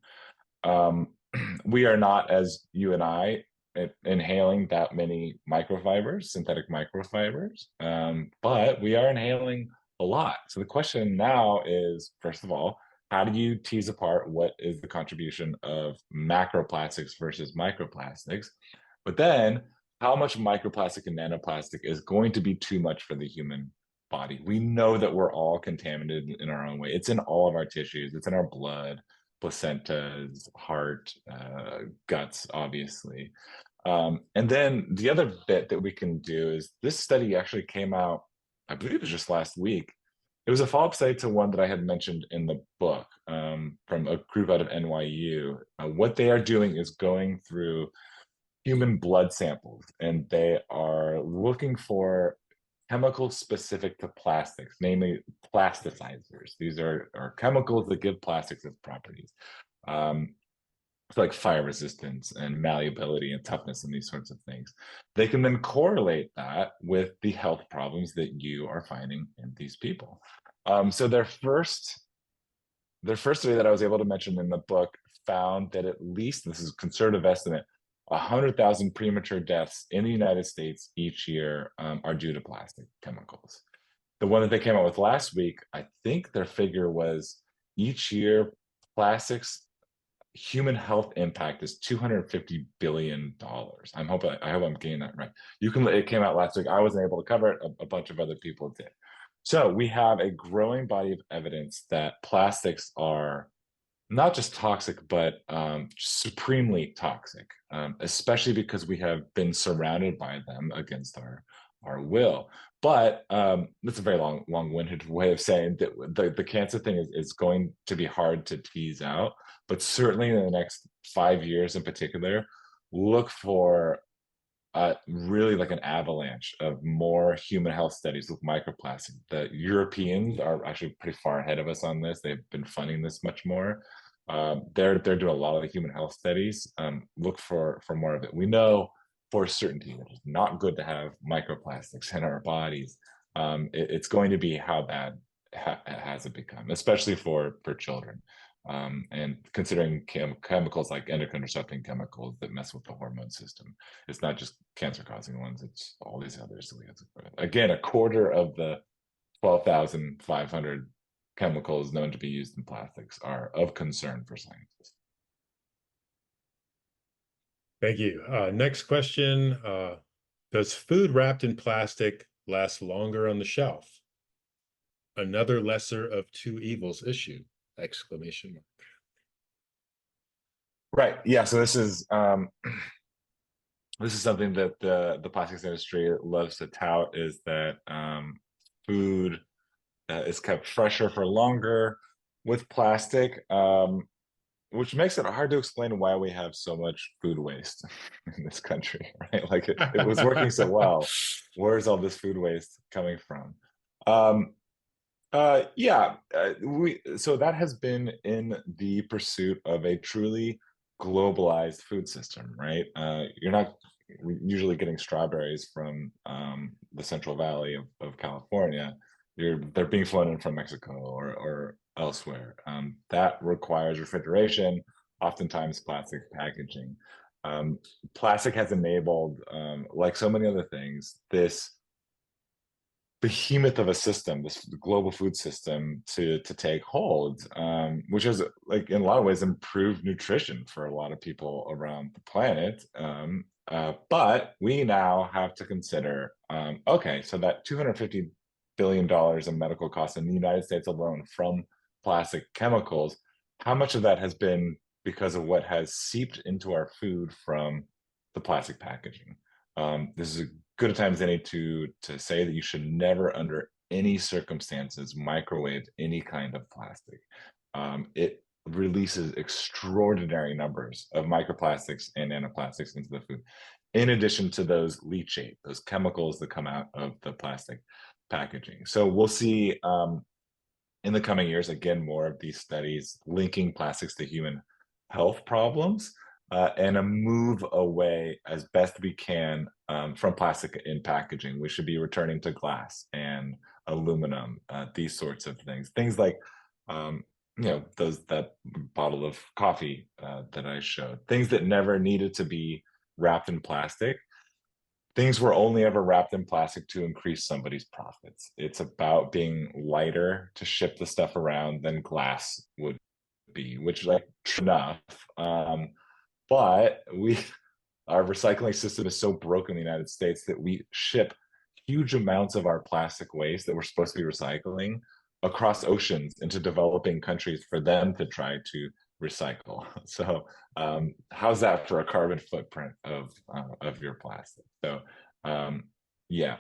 We are not, as you and I, inhaling that many microfibers, synthetic microfibers, but we are inhaling a lot. So the question now is, first of all, how do you tease apart what is the contribution of macroplastics versus microplastics? But then, how much microplastic and nanoplastic is going to be too much for the human body? We know that we're all contaminated in our own way. It's in all of our tissues. It's in our blood, placentas, heart, guts, obviously. And then the other bit that we can do is this study actually came out, I believe it was just last week. It was a follow-up study to one that I had mentioned in the book from a group out of NYU. What they are doing is going through human blood samples, and they are looking for chemicals specific to plastics, namely plasticizers. These are chemicals that give plastics its properties. Like fire resistance and malleability and toughness and these sorts of things. They can then correlate that with the health problems that you are finding in these people. So their first study that I was able to mention in the book found that at least, this is a conservative estimate, 100,000 premature deaths in the United States each year are due to plastic chemicals. The one that they came out with last week, I think their figure was each year plastics human health impact is $250 billion. I hope I'm getting that right. It came out last week. I wasn't able to cover it. A bunch of other people did. So we have a growing body of evidence that plastics are not just toxic, but supremely toxic, especially because we have been surrounded by them against our will. But that's a very long-winded way of saying that the cancer thing is going to be hard to tease out. But certainly in the next 5 years in particular, look for really like an avalanche of more human health studies with microplastic. The Europeans are actually pretty far ahead of us on this. They've been funding this much more. They're doing a lot of the human health studies. Look for more of it. We know for certainty that it's not good to have microplastics in our bodies. It's going to be how bad has it become, especially for children. And considering chemicals like endocrine disrupting chemicals that mess with the hormone system, it's not just cancer causing ones, it's all these others that we have to put in. Again, a quarter of the 12,500 chemicals known to be used in plastics are of concern for scientists. Thank you. Next question. Does food wrapped in plastic last longer on the shelf? Another lesser of two evils issue! Exclamation mark. Right. Yeah. So this is something that the plastics industry loves to tout, is that food is kept fresher for longer with plastic, which makes it hard to explain why we have so much food waste in this country, right? Like it was working so well. Where's all this food waste coming from? So that has been in the pursuit of a truly globalized food system, right? You're not usually getting strawberries from the Central Valley of California. They're being flown in from Mexico or elsewhere. That requires refrigeration, oftentimes plastic packaging. Plastic has enabled, like so many other things, this behemoth of a system, this global food system, to take hold, which has, like, in a lot of ways improved nutrition for a lot of people around the planet. But we now have to consider, okay, so that $250 billion in medical costs in the United States alone from plastic chemicals, how much of that has been because of what has seeped into our food from the plastic packaging? This is a good a time as any to say that you should never, under any circumstances, microwave any kind of plastic. It releases extraordinary numbers of microplastics and nanoplastics into the food, in addition to those leachate, those chemicals that come out of the plastic packaging. So we'll see, in the coming years, again, more of these studies linking plastics to human health problems, and a move away as best we can, from plastic in packaging. We should be returning to glass and aluminum, these sorts of things. Things like, that bottle of coffee that I showed, things that never needed to be wrapped in plastic. Things were only ever wrapped in plastic to increase somebody's profits. It's about being lighter to ship the stuff around than glass would be, which, like, true enough. But our recycling system is so broken in the United States that we ship huge amounts of our plastic waste that we're supposed to be recycling across oceans into developing countries for them to try to recycle. So how's that for a carbon footprint of your plastic? So yeah,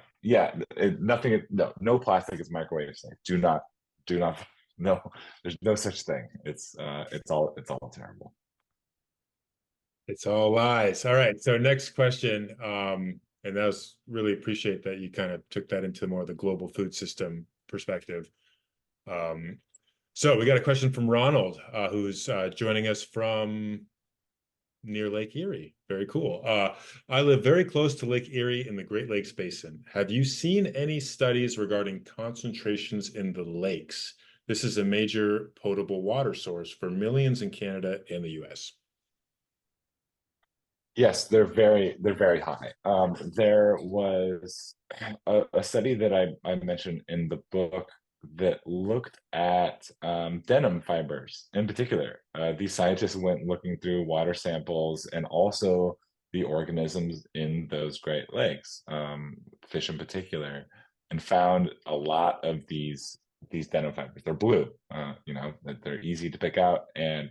nothing, no plastic is microwave safe. Do not, no, there's no such thing. It's all terrible. It's all lies. All right. So next question. And that was really appreciate that you kind of took that into more of the global food system perspective. So we got a question from Ronald, who's joining us from near Lake Erie. Very cool. I live very close to Lake Erie in the Great Lakes Basin. Have you seen any studies regarding concentrations in the lakes? This is a major potable water source for millions in Canada and the US. Yes, they're very high. There was a study that I mentioned in the book that looked at denim fibers in particular. These scientists went looking through water samples and also the organisms in those Great Lakes, fish in particular, and found a lot of these denim fibers. They're blue, that they're easy to pick out, and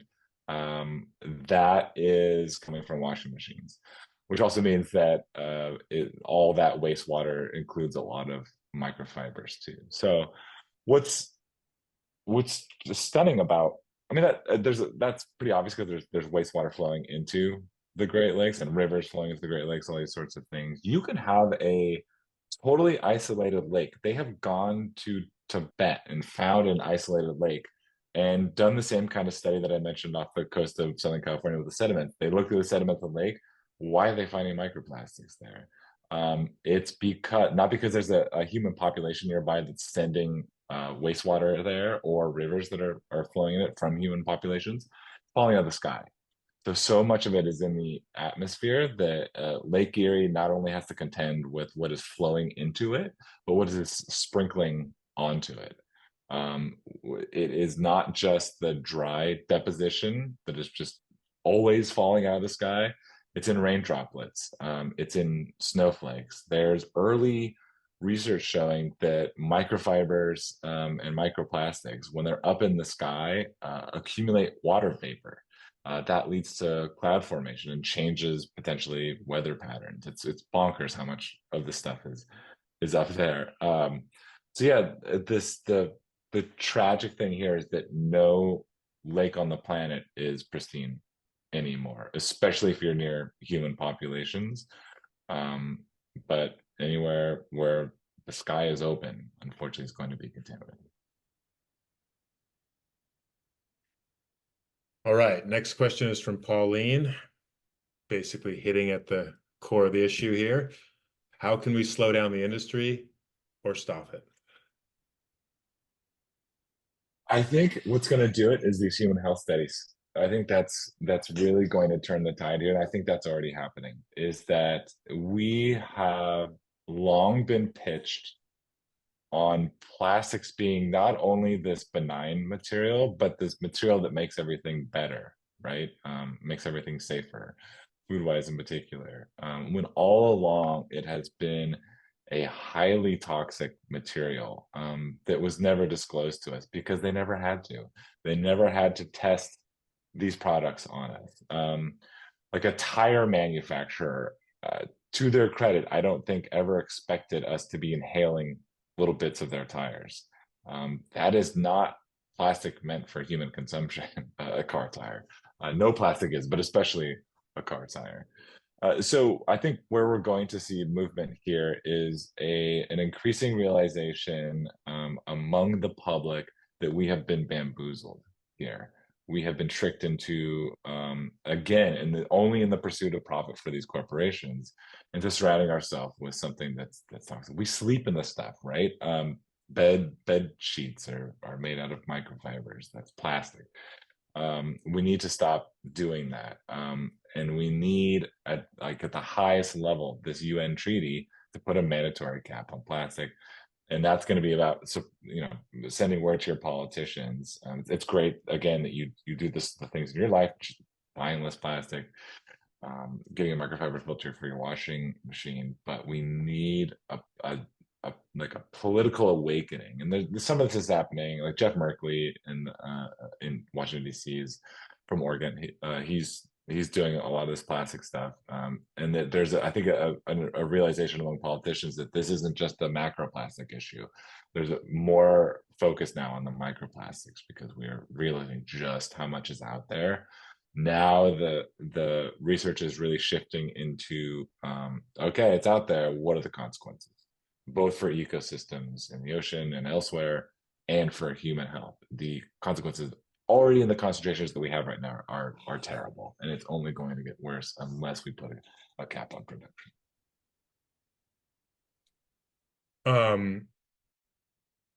that is coming from washing machines, which also means that all that wastewater includes a lot of microfibers too. So what's stunning about, I mean, that's pretty obvious, because there's wastewater flowing into the Great Lakes and rivers flowing into the Great Lakes, all these sorts of things. You can have a totally isolated lake. They have gone to Tibet and found an isolated lake and done the same kind of study that I mentioned off the coast of Southern California with the sediment. They looked at the sediment of the lake. Why are they finding microplastics there? It's not because there's a human population nearby that's sending wastewater there, or rivers that are flowing in it from human populations, falling out of the sky. So much of it is in the atmosphere that Lake Erie not only has to contend with what is flowing into it, but what is sprinkling onto it. It is not just the dry deposition that is just always falling out of the sky. It's in rain droplets. It's in snowflakes. There's early research showing that microfibers and microplastics, when they're up in the sky, accumulate water vapor. That leads to cloud formation and changes potentially weather patterns. It's bonkers how much of this stuff is up there. So yeah, the tragic thing here is that no lake on the planet is pristine anymore, especially if you're near human populations. But anywhere where the sky is open, unfortunately, is going to be contaminated. All right. Next question is from Pauline, basically hitting at the core of the issue here. How can we slow down the industry or stop it? I think what's going to do it is these human health studies. I think that's really going to turn the tide here, and I think that's already happening. Is that we have long been pitched on plastics being not only this benign material, but this material that makes everything better, right? Makes everything safer, food-wise in particular. When all along it has been a highly toxic material that was never disclosed to us because they never had to. They never had to test these products on us. Like a tire manufacturer, to their credit, I don't think ever expected us to be inhaling little bits of their tires. That is not plastic meant for human consumption, a car tire. No plastic is, but especially a car tire. So I think where we're going to see movement here is an increasing realization among the public that we have been bamboozled here. We have been tricked into, again, only in the pursuit of profit for these corporations, into surrounding ourselves with something that's toxic. We sleep in this stuff, right? Bed sheets are made out of microfibers. That's plastic. We need to stop doing that. And we need, at the highest level, this UN treaty to put a mandatory cap on plastic. And that's going to be about, sending word to your politicians. It's great, again, that you do the things in your life, buying less plastic, getting a microfiber filter for your washing machine. But we need a political awakening, and there's some of this is happening. Like Jeff Merkley in Washington D.C. is from Oregon. He's doing a lot of this plastic stuff, and that there's I think a realization among politicians that this isn't just a macroplastic issue. There's more focus now on the microplastics because we are realizing just how much is out there. Now the research is really shifting into okay, it's out there. What are the consequences, both for ecosystems in the ocean and elsewhere, and for human health? The consequences already in the concentrations that we have right now are terrible, and it's only going to get worse unless we put a cap on production.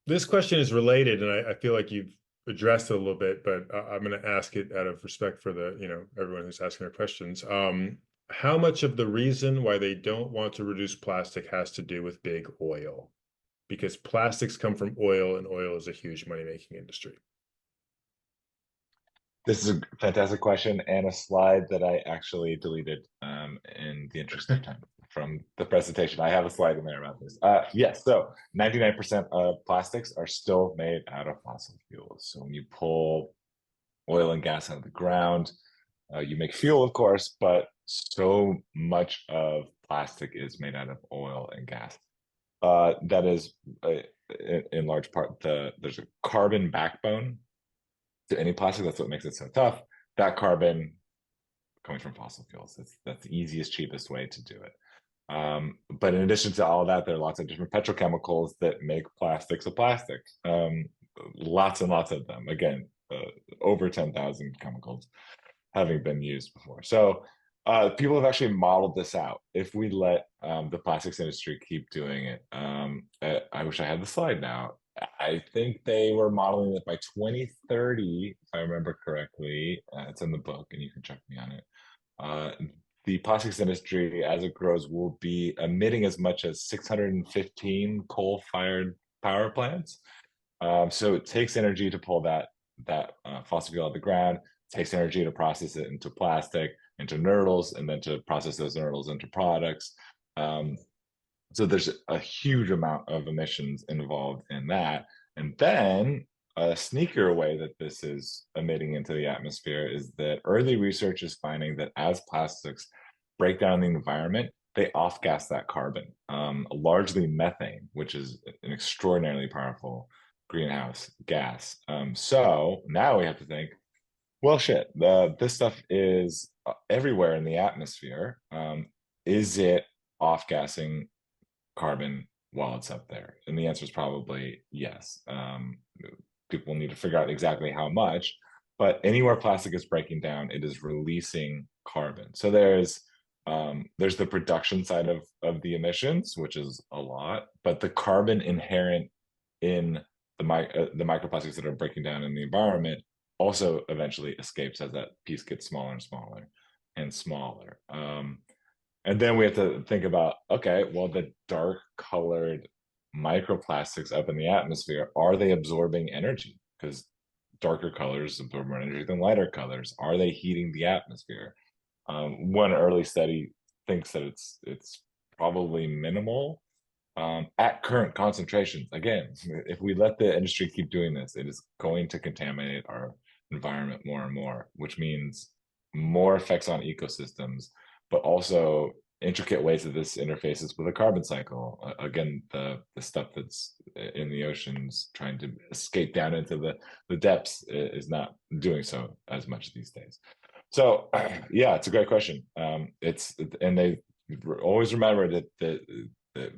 This question is related, and I feel like you've addressed it a little bit, but I'm going to ask it out of respect for everyone who's asking their questions. How much of the reason why they don't want to reduce plastic has to do with big oil? Because plastics come from oil, and oil is a huge money-making industry. This is a fantastic question, and a slide that I actually deleted in the interest of time from the presentation. I have a slide in there about this. Yes, so 99% of plastics are still made out of fossil fuels. So when you pull oil and gas out of the ground, you make fuel, of course, but so much of plastic is made out of oil and gas. That is, in large part, there's a carbon backbone to any plastic. That's what makes it so tough. That carbon coming from fossil fuels. That's the easiest, cheapest way to do it. But in addition to all that, there are lots of different petrochemicals that make plastics a plastic. Lots and lots of them. Again, over 10,000 chemicals having been used before. So people have actually modeled this out. If we let the plastics industry keep doing it, I wish I had the slide now. I think they were modeling it by 2030, if I remember correctly. It's in the book, and you can check me on it. The plastics industry, as it grows, will be emitting as much as 615 coal-fired power plants. So it takes energy to pull that fossil fuel out of the ground. It takes energy to process it into plastic, into nurdles, and then to process those nurdles into products. So there's a huge amount of emissions involved in that. And then a sneakier way that this is emitting into the atmosphere is that early research is finding that as plastics break down the environment, they off-gas that carbon, largely methane, which is an extraordinarily powerful greenhouse gas. So now we have to think, well, shit, this stuff is everywhere in the atmosphere. Is it off-gassing carbon while it's up there? And the answer is probably yes. People need to figure out exactly how much, but anywhere plastic is breaking down, it is releasing carbon. So there's the production side of the emissions, which is a lot, but the carbon inherent in the microplastics that are breaking down in the environment also eventually escapes as that piece gets smaller and smaller and smaller. And then we have to think about, okay, well, the dark colored microplastics up in the atmosphere, are they absorbing energy? Because darker colors absorb more energy than lighter colors. Are they heating the atmosphere? One early study thinks that it's probably minimal at current concentrations. Again, if we let the industry keep doing this, it is going to contaminate our environment more and more, which means more effects on ecosystems, but also intricate ways that this interfaces with a carbon cycle. Again, the stuff that's in the oceans trying to escape down into the depths is not doing so as much these days. So yeah, it's a great question. And they always remember that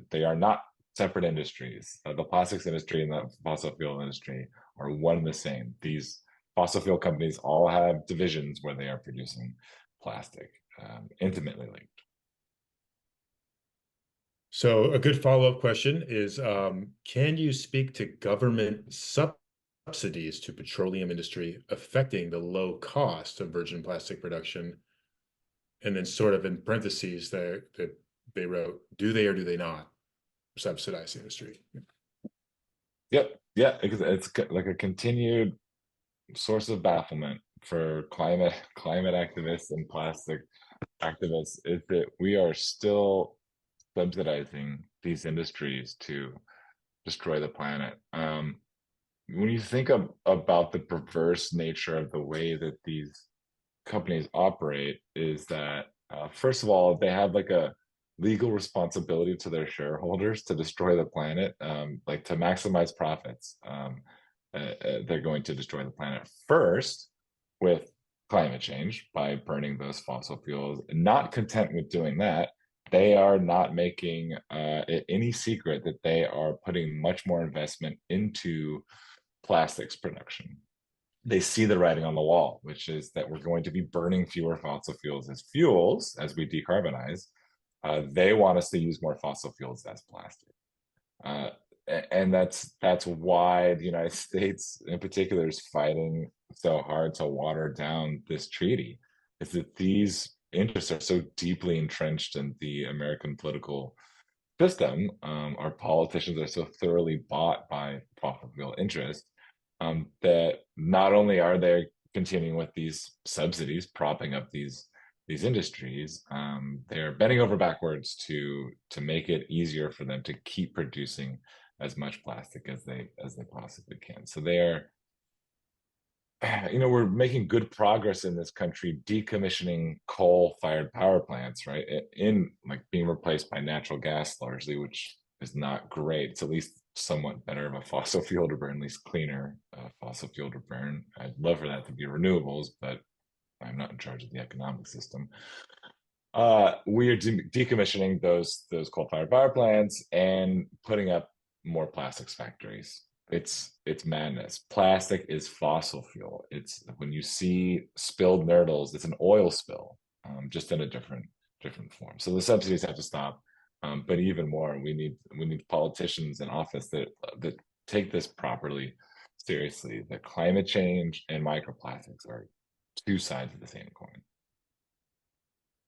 they are not separate industries. The plastics industry and the fossil fuel industry are one and the same. These fossil fuel companies all have divisions where they are producing plastic, intimately linked. So a good follow-up question is, can you speak to government subsidies to petroleum industry affecting the low cost of virgin plastic production? And then sort of in parentheses there that they wrote, do they or do they not subsidize the industry? Yep, yeah, it's like a continued source of bafflement for climate activists and plastic activists is that we are still subsidizing these industries to destroy the planet. When you think about the perverse nature of the way that these companies operate, is that first of all, they have like a legal responsibility to their shareholders to destroy the planet, like to maximize profits. They're going to destroy the planet first with climate change by burning those fossil fuels. Not content with doing that, they are not making it any secret that they are putting much more investment into plastics production. They see the writing on the wall, which is that we're going to be burning fewer fossil fuels as we decarbonize. They want us to use more fossil fuels as plastic. And that's why the United States in particular is fighting so hard to water down this treaty, is that these interests are so deeply entrenched in the American political system. Our politicians are so thoroughly bought by fossil fuel interests that not only are they continuing with these subsidies propping up these industries, they're bending over backwards to make it easier for them to keep producing as much plastic as they possibly can. So they're, we're making good progress in this country decommissioning coal-fired power plants, right? In like being replaced by natural gas largely, which is not great. It's at least somewhat better of a fossil fuel to burn, at least cleaner fossil fuel to burn. I'd love for that to be renewables, but I'm not in charge of the economic system. We are decommissioning those coal-fired power plants and putting up more plastics factories. It's madness. Plastic is fossil fuel. It's when you see spilled nurdles, it's an oil spill, just in a different form. So the subsidies have to stop. But even more, we need politicians in office that take this properly seriously. That climate change and microplastics are two sides of the same coin.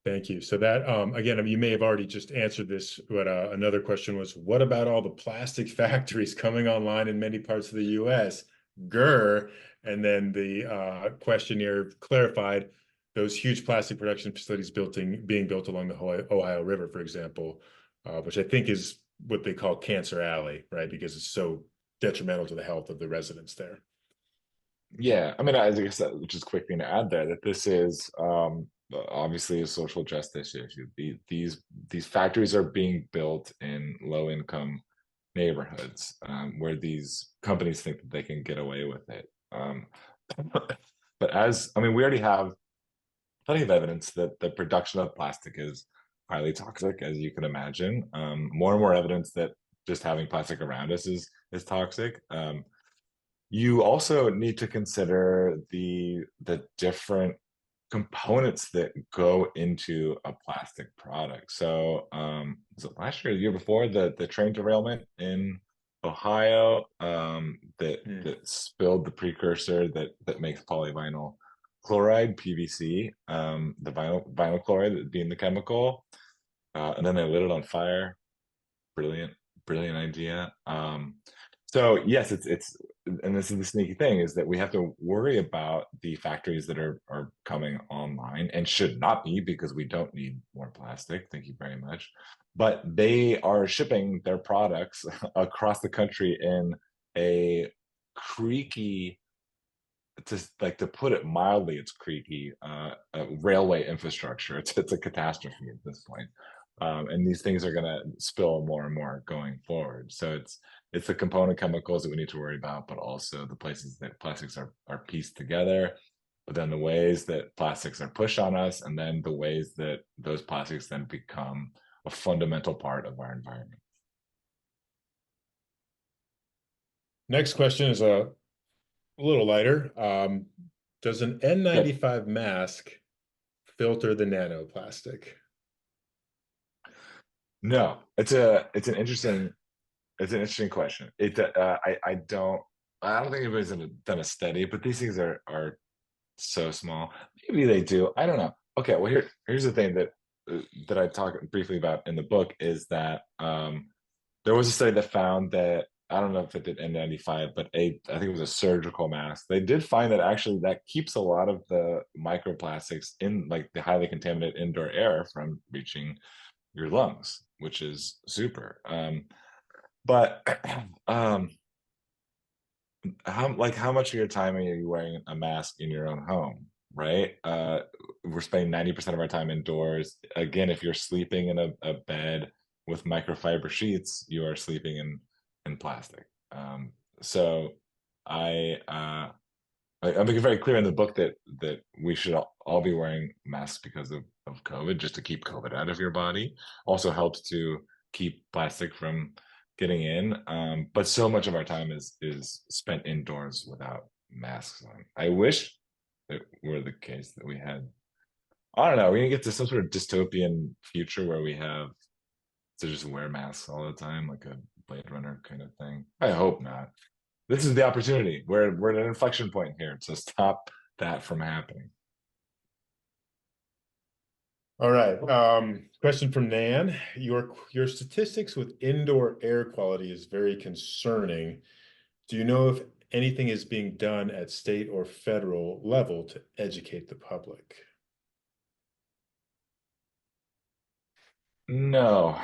Thank you. So that, again, you may have already just answered this, but another question was, what about all the plastic factories coming online in many parts of the US? Grr. And then the questionnaire clarified those huge plastic production facilities being built along the Ohio River, for example, which I think is what they call Cancer Alley, right? Because it's so detrimental to the health of the residents there. Yeah, I mean, I guess just quick thing to add there, that this is obviously a social justice issue. These factories are being built in low income neighborhoods where these companies think that they can get away with it. But we already have plenty of evidence that the production of plastic is highly toxic, as you can imagine. More and more evidence that just having plastic around us is toxic. You also need to consider the different components that go into a plastic product. So was it last year or the year before, the train derailment in Ohio that spilled the precursor that makes polyvinyl chloride, PVC, the vinyl chloride being the chemical, and then they lit it on fire. Brilliant. brilliant idea. So yes, it's and this is the sneaky thing, is that we have to worry about the factories that are coming online and should not be, because we don't need more plastic. Thank you very much. But they are shipping their products across the country in a creaky, to put it mildly, it's creaky railway infrastructure. It's a catastrophe at this point. And these things are going to spill more and more going forward. So it's the component chemicals that we need to worry about, but also the places that plastics are pieced together, but then the ways that plastics are pushed on us, and then the ways that those plastics then become a fundamental part of our environment. Next question is a little lighter. Does an N95 mask filter the nanoplastic? No, it's an interesting question. I don't think anybody's done a study, but these things are so small. Maybe they do. I don't know. Okay, well here's the thing that I talk briefly about in the book, is that there was a study that found that, I don't know if it did N95, but I think it was a surgical mask. They did find that actually that keeps a lot of the microplastics in, like, the highly contaminated indoor air from reaching your lungs, which is super. But how much of your time are you wearing a mask in your own home, right? We're spending 90% of our time indoors. Again, if you're sleeping in a bed with microfiber sheets, you are sleeping in plastic. So I make it very clear in the book that we should all be wearing masks because of COVID, just to keep COVID out of your body. Also helps to keep plastic from getting in. But so much of our time is spent indoors without masks on. I wish it were the case that we had, I don't know, we're gonna get to some sort of dystopian future where we have to just wear masks all the time, like a Blade Runner kind of thing. I hope not. This is the opportunity. We're at an inflection point here to stop that from happening. All right. Question from Nan. Your statistics with indoor air quality is very concerning. Do you know if anything is being done at state or federal level to educate the public? No.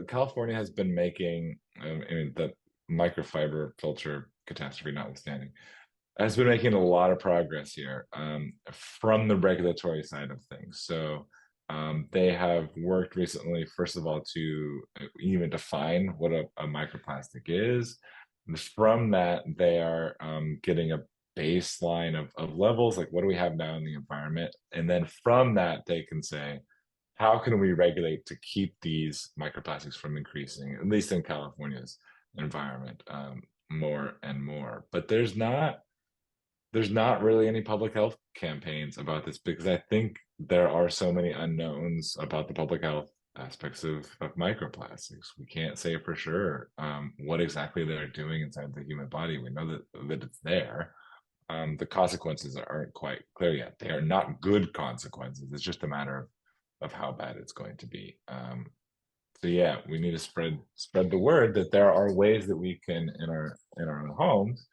California has been making, I mean, the microfiber filter catastrophe notwithstanding, has been making a lot of progress here from the regulatory side of things. So they have worked recently, first of all, to even define what a microplastic is. From that, they are getting a baseline of levels, like what do we have now in the environment? And then from that, they can say, how can we regulate to keep these microplastics from increasing, at least in California's environment, more and more. But there's not really any public health campaigns about this, because I think there are so many unknowns about the public health aspects of microplastics. We can't say for sure what exactly they're doing inside the human body. We know that it's there. The consequences aren't quite clear yet. They are not good consequences. It's just a matter of how bad it's going to be. So yeah, we need to spread the word that there are ways that we can, in our own homes,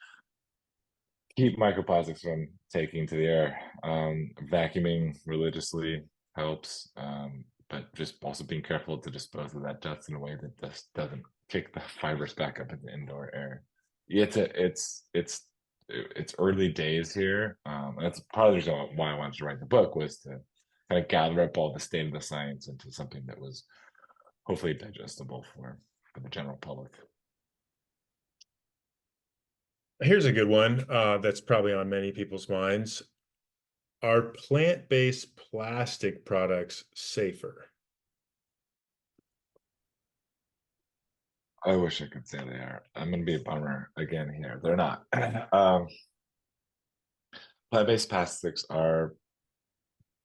keep microplastics from taking to the air. Vacuuming religiously helps, but just also being careful to dispose of that dust in a way that this doesn't kick the fibers back up into indoor air. It's early days here. That's part of the reason why I wanted to write the book, was to kind of gather up all the state of the science into something that was hopefully digestible for the general public. Here's a good one that's probably on many people's minds. Are plant-based plastic products safer? I wish I could say they are. I'm going to be a bummer again here. They're not. Plant-based plastics are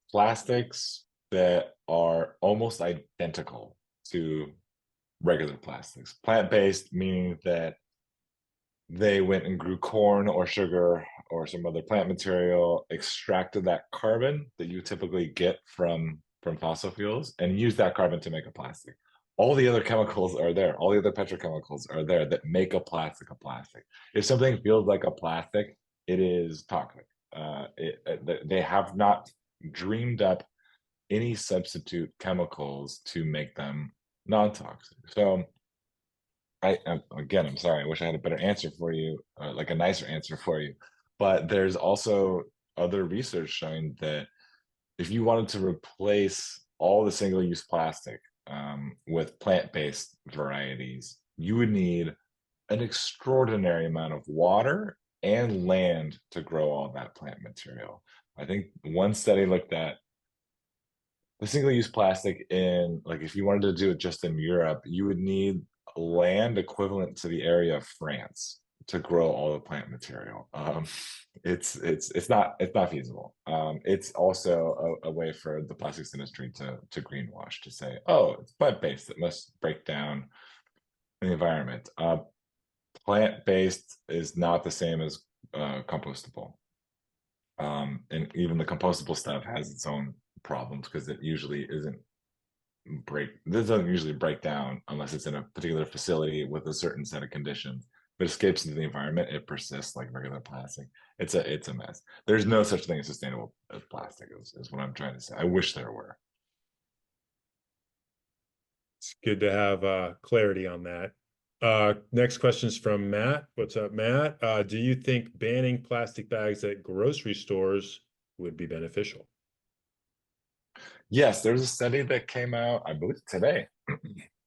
plastics that are almost identical to regular plastics. Plant-based meaning that they went and grew corn or sugar or some other plant material, extracted that carbon that you typically get from fossil fuels, and used that carbon to make a plastic. all the other chemicals are there. All the other petrochemicals are there that make a plastic a plastic. If something feels like a plastic, it is toxic. They have not dreamed up any substitute chemicals to make them non-toxic. So again, I'm sorry. I wish I had a better answer for you, like a nicer answer for you. But there's also other research showing that if you wanted to replace all the single-use plastic with plant-based varieties, you would need an extraordinary amount of water and land to grow all that plant material. I think one study looked at the single-use plastic in, like, if you wanted to do it just in Europe, you would need land equivalent to the area of France to grow all the plant material. It's not feasible. It's also a way for the plastics industry to greenwash, to say, oh, it's plant-based, it must break down the environment. Plant-based is not the same as compostable. And even the compostable stuff has its own problems because it usually doesn't usually break down unless it's in a particular facility with a certain set of conditions. If it escapes into the environment, it persists like regular plastic. It's a mess. There's no such thing as sustainable as plastic, is what I'm trying to say. I wish there were. It's good to have clarity on that. Next question is from Matt. What's up, Matt? Do you think banning plastic bags at grocery stores would be beneficial? Yes, there's a study that came out, I believe today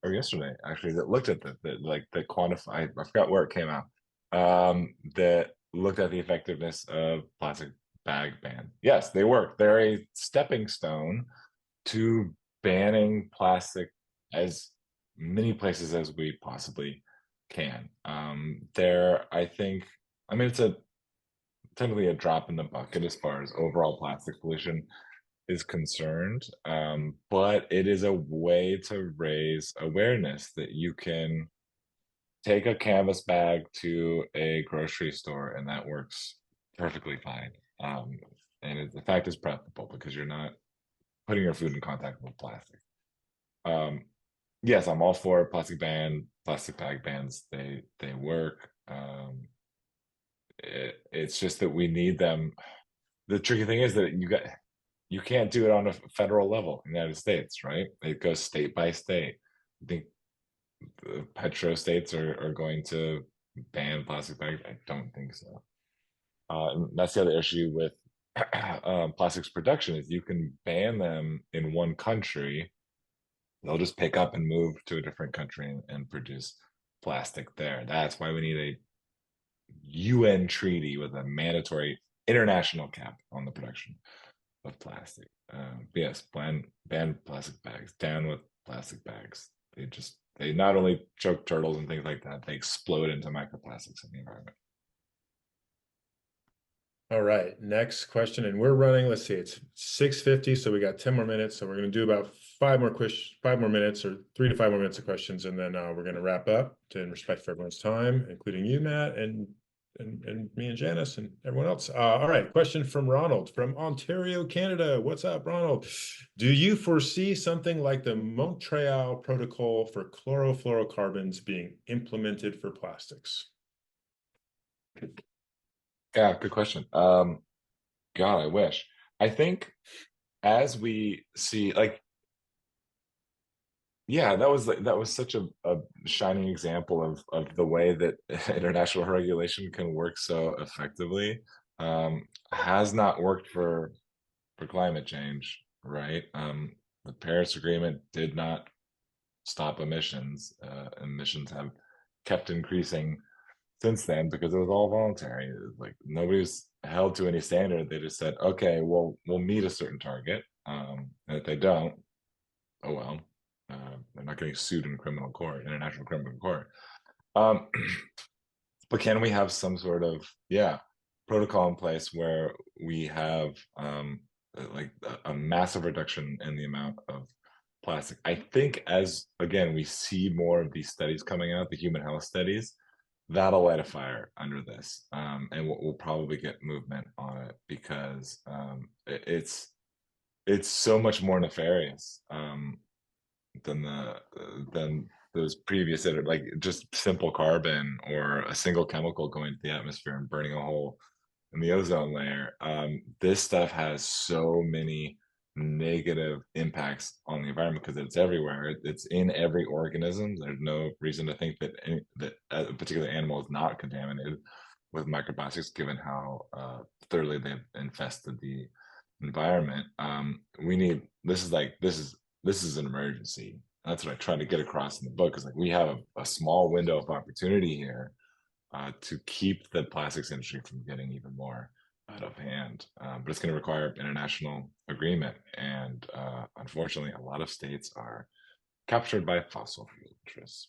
or yesterday, actually, that looked at that quantified. I forgot where it came out. That looked at the effectiveness of plastic bag ban. Yes, they work. They're a stepping stone to banning plastic as many places as we possibly can. I think, I mean, it's technically a drop in the bucket as far as overall plastic pollution is concerned, but it is a way to raise awareness that you can take a canvas bag to a grocery store and that works perfectly fine. And the fact is preferable because you're not putting your food in contact with plastic. Yes, I'm all for plastic bag bans. They work. It's just that we need them. The tricky thing is that you can't do it on a federal level in the United States, right? It goes state by state. I think the petro states are going to ban plastic bags. I don't think so. And that's the other issue with plastics production is you can ban them in one country. They'll just pick up and move to a different country and produce plastic there. That's why we need a UN treaty with a mandatory international cap on the production of plastic. Yes, ban plastic bags. Down with plastic bags. They not only choke turtles and things like that, they explode into microplastics in the environment. All right, next question, and we're running. Let's see, it's 6:50, so we got 10 more minutes. So we're going to do about 5 more minutes, or 3 to 5 more minutes of questions, and then we're going to wrap up in respect for everyone's time, including you, Matt, and me and Janice and everyone else. All right, question from Ronald from Ontario, Canada. What's up, Ronald? Do you foresee something like the Montreal Protocol for chlorofluorocarbons being implemented for plastics? Yeah, good question. God, I wish. I think as we see, like, yeah, that was such a shining example of the way that international regulation can work so effectively. Has not worked for climate change, right? The Paris Agreement did not stop emissions. Emissions have kept increasing since then because it was all voluntary. Like nobody's held to any standard. They just said, okay, well, we'll meet a certain target. And if they don't, oh well, they're not getting sued in criminal court, international criminal court. But can we have some sort of protocol in place where we have like a massive reduction in the amount of plastic? I think as again we see more of these studies coming out, the human health studies, that'll light a fire under this, and we'll probably get movement on it because it's so much more nefarious than those previous that are like just simple carbon or a single chemical going to the atmosphere and burning a hole in the ozone layer. This stuff has so many negative impacts on the environment because it's everywhere. It's in every organism. There's no reason to think that that a particular animal is not contaminated with microplastics, given how thoroughly they've infested the environment. We need this is an emergency. That's what I try to get across in the book. Is like we have a small window of opportunity here to keep the plastics industry from getting even more out of hand. But it's going to require international agreement. And unfortunately, a lot of states are captured by fossil fuel interests.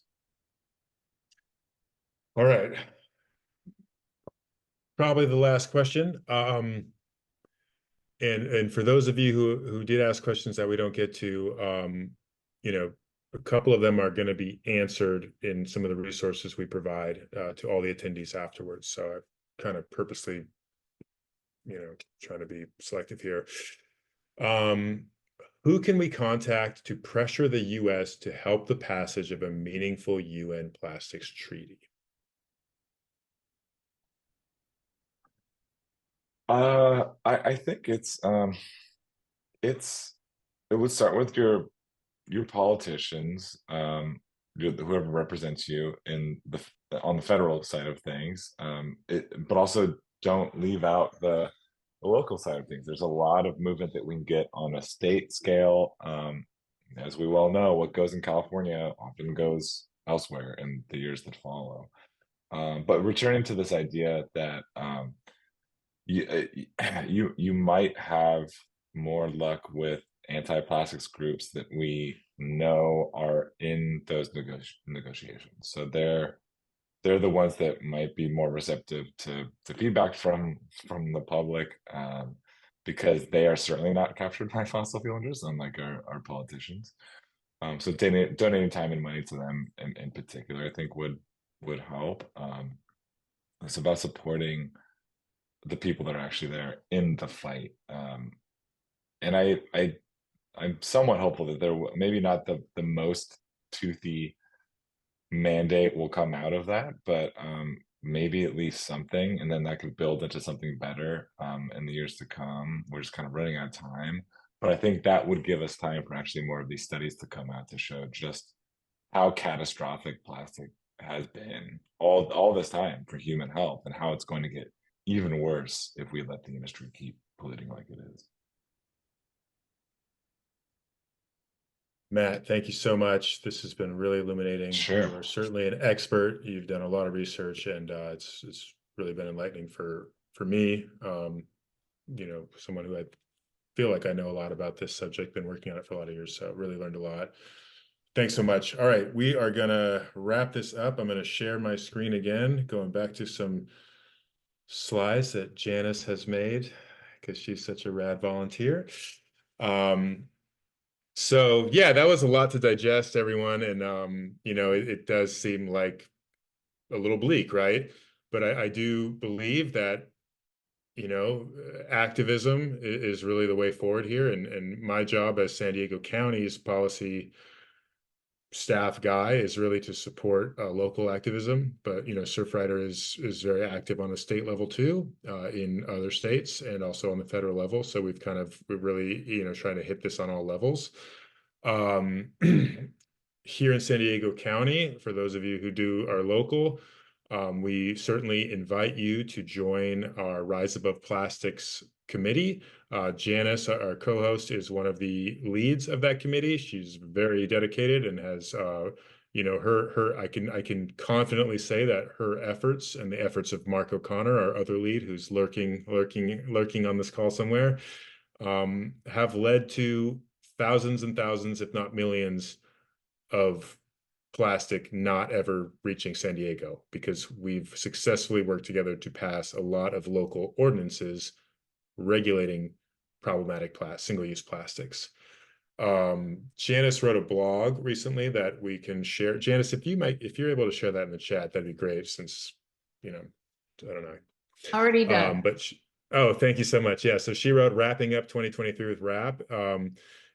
All right. Probably the last question. And for those of you who did ask questions that we don't get to, you know, a couple of them are going to be answered in some of the resources we provide to all the attendees afterwards. So I've kind of purposely, trying to be selective here. Who can we contact to pressure the U.S. to help the passage of a meaningful UN plastics treaty? I think it would start with your politicians, whoever represents you on the federal side of things, but also don't leave out the local side of things. There's a lot of movement that we can get on a state scale. As we well know, what goes in California often goes elsewhere in the years that follow. But returning to this idea that you might have more luck with anti-plastics groups that we know are in those negotiations. So they're the ones that might be more receptive to feedback from the public, because they are certainly not captured by fossil fuel interests, unlike our politicians. So donating time and money to them in particular, I think would help. It's about supporting the people that are actually there in the fight. And I'm somewhat hopeful that there maybe not the most toothy mandate will come out of that, but maybe at least something, and then that could build into something better in the years to come. We're just kind of running out of time, but I think that would give us time for actually more of these studies to come out to show just how catastrophic plastic has been all this time for human health, and how it's going to get even worse if we let the industry keep polluting like it is. Matt, thank you so much. This has been really illuminating. Sure. You are certainly an expert. You've done a lot of research, and it's really been enlightening for me. Someone who I feel like I know a lot about this subject, been working on it for a lot of years, so really learned a lot. Thanks so much. All right, we are gonna wrap this up. I'm gonna share my screen again, going back to some slides that Janice has made because she's such a rad volunteer. So yeah, that was a lot to digest, everyone. And it does seem like a little bleak, right? But I do believe that, activism is really the way forward here. And my job as San Diego County's policy staff guy is really to support local activism. But Surfrider is very active on the state level too, in other states, and also on the federal level. So we're really trying to hit this on all levels. Here in San Diego County, for those of you who are local, we certainly invite you to join our Rise Above Plastics committee. Janice, our co-host, is one of the leads of that committee. She's very dedicated and has, I can confidently say that her efforts and the efforts of Mark O'Connor, our other lead, who's lurking on this call somewhere, have led to thousands and thousands, if not millions, of plastic not ever reaching San Diego, because we've successfully worked together to pass a lot of local ordinances regulating problematic single-use plastics. Janice wrote a blog recently that we can share. Janice, if you're able to share that in the chat, that'd be great, since I don't know. Already done. But Oh, thank you so much. Yeah, so she wrote Wrapping Up 2023 with Rap.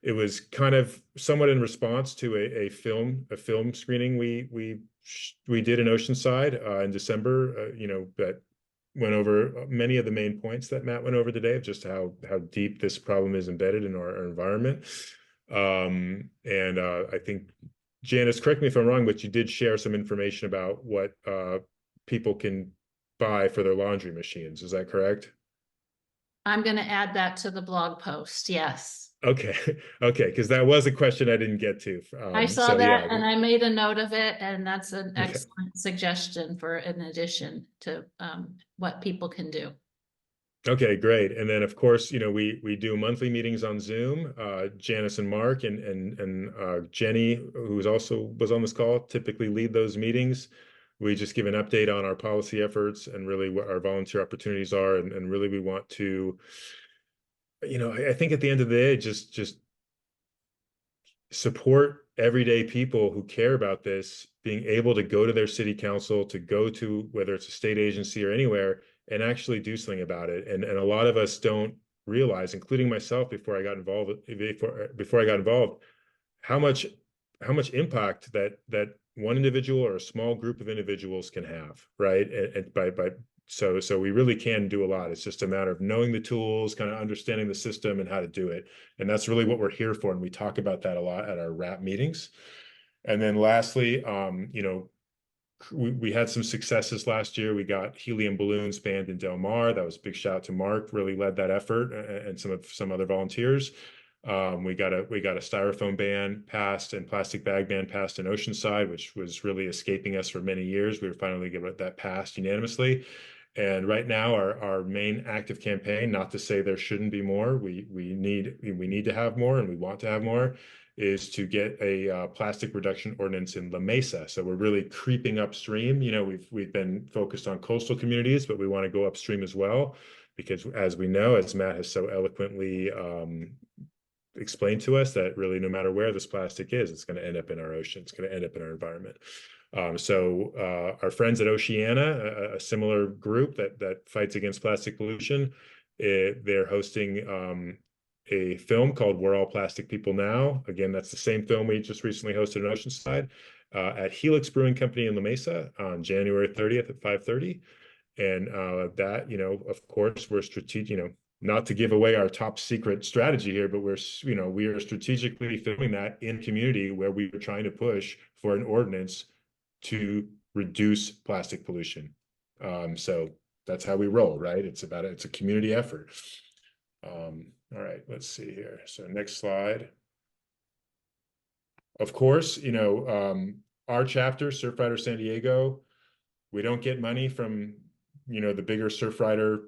It was kind of somewhat in response to a film screening we did in Oceanside in December. That went over many of the main points that Matt went over today of just how deep this problem is embedded in our environment. And I think Janice, correct me if I'm wrong, but you did share some information about what people can buy for their laundry machines. Is that correct? I'm going to add that to the blog post. Yes. Okay, okay, because that was a question I didn't get to. I saw So that yeah, and I made a note of it, and that's an okay, excellent suggestion for an addition to what people can do. okay, great. And then of course, we do monthly meetings on Zoom. Janice and Mark and Jenny, who's also was on this call, typically lead those meetings. We just give an update on our policy efforts and really what our volunteer opportunities are, and really we want to, I think at the end of the day, just support everyday people who care about this being able to go to their city council, to go to whether it's a state agency or anywhere, and actually do something about it. And a lot of us don't realize, including myself before I got involved, before I got involved, how much impact that one individual or a small group of individuals can have, right? And so we really can do a lot. It's just a matter of knowing the tools, kind of understanding the system and how to do it. And that's really what we're here for. And we talk about that a lot at our RAP meetings. And then lastly, we had some successes last year. We got helium balloons banned in Del Mar. That was a big shout out to Mark, really led that effort, and some other volunteers. We got a styrofoam ban passed and plastic bag ban passed in Oceanside, which was really escaping us for many years. We were finally getting that passed unanimously. And right now, our main active campaign, not to say there shouldn't be more, we need to have more, and we want to have more, is to get a plastic reduction ordinance in La Mesa. So we're really creeping upstream. We've been focused on coastal communities, but we want to go upstream as well, because as we know, as Matt has so eloquently explained to us, that really no matter where this plastic is, it's going to end up in our ocean. It's going to end up in our environment. So our friends at Oceana, a similar group that fights against plastic pollution, they're hosting a film called We're All Plastic People Now. Again, that's the same film we just recently hosted in Oceanside at Helix Brewing Company in La Mesa on January 30th at 5:30. And that, of course, we're strategic, not to give away our top secret strategy here, but we are strategically filming that in community where we are trying to push for an ordinance to reduce plastic pollution. So that's how we roll, right? It's a community effort. All right, let's see here. So next slide. Of course, our chapter, Surfrider San Diego, we don't get money from, the bigger Surfrider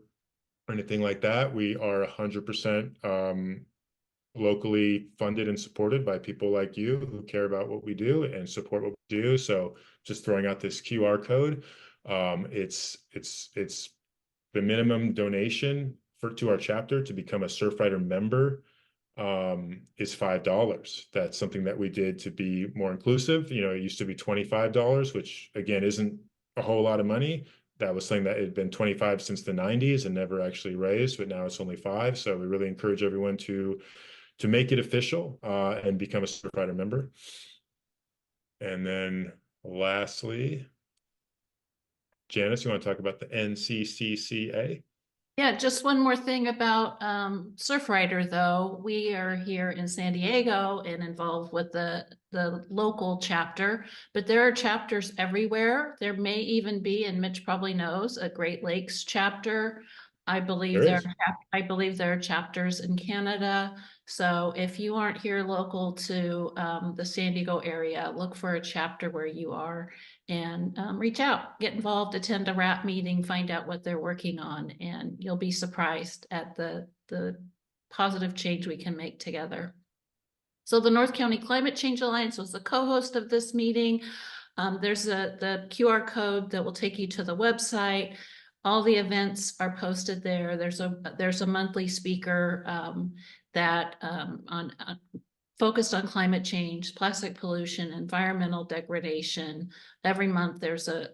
or anything like that. We are 100% locally funded and supported by people like you who care about what we do and support what we do. So just throwing out this QR code, it's the minimum donation to our chapter to become a Surfrider member is $5. That's something that we did to be more inclusive. It used to be $25, which again isn't a whole lot of money. That was something that had been 25 since the 90s and never actually raised, but now it's only $5. So we really encourage everyone to make it official and become a Surfrider member. And then lastly, Janice, you want to talk about the NCCCA? Yeah, just one more thing about Surfrider, though. We are here in San Diego and involved with the local chapter, but there are chapters everywhere. There may even be, and Mitch probably knows, a Great Lakes chapter. I believe there are chapters in Canada. So if you aren't here local to the San Diego area, look for a chapter where you are and reach out, get involved, attend a RAP meeting, find out what they're working on, and you'll be surprised at the positive change we can make together. So the North County Climate Change Alliance was the co-host of this meeting. There's the QR code that will take you to the website. All the events are posted there. There's a monthly speaker that focused on climate change, plastic pollution, environmental degradation. Every month there's a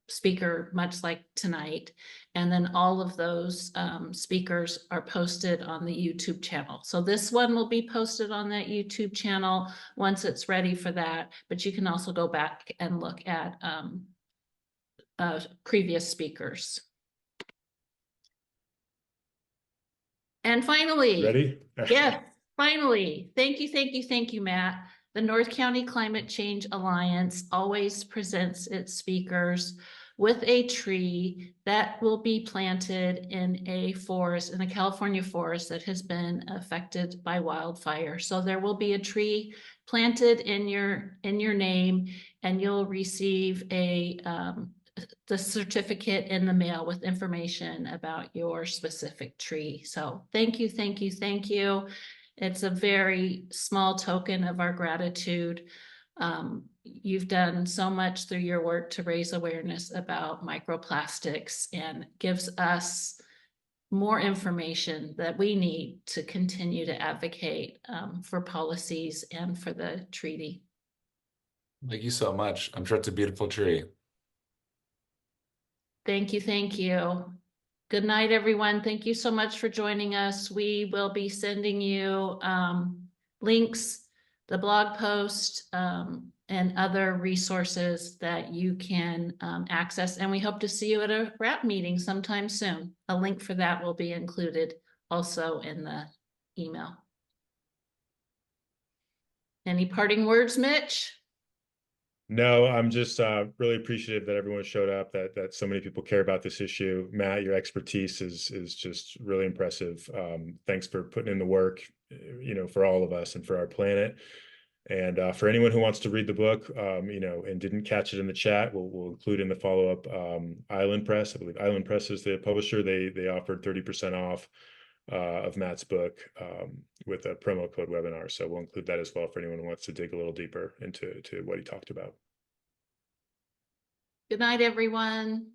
speaker, much like tonight. And then all of those speakers are posted on the YouTube channel. So this one will be posted on that YouTube channel once it's ready for that. But you can also go back and look at previous speakers. And finally, Ready? yes, finally, thank you, Matt. The North County Climate Change Alliance always presents its speakers with a tree that will be planted in a forest, in a California forest that has been affected by wildfire. So there will be a tree planted in your name, and you'll receive the certificate in the mail with information about your specific tree. So thank you. It's a very small token of our gratitude. You've done so much through your work to raise awareness about microplastics and gives us more information that we need to continue to advocate for policies and for the treaty. Thank you so much. I'm sure it's a beautiful tree. Thank you. Good night, everyone. Thank you so much for joining us. We will be sending you links, the blog post, and other resources that you can access. And we hope to see you at a RAP meeting sometime soon. A link for that will be included also in the email. Any parting words, Mitch? No, I'm just really appreciative that everyone showed up, that so many people care about this issue. Matt, your expertise is just really impressive. Thanks for putting in the work, for all of us and for our planet. And for anyone who wants to read the book, and didn't catch it in the chat, we'll include in the follow-up Island Press. I believe Island Press is the publisher. They offered 30% off of Matt's book with a promo code webinar. So we'll include that as well for anyone who wants to dig a little deeper into what he talked about. Good night, everyone.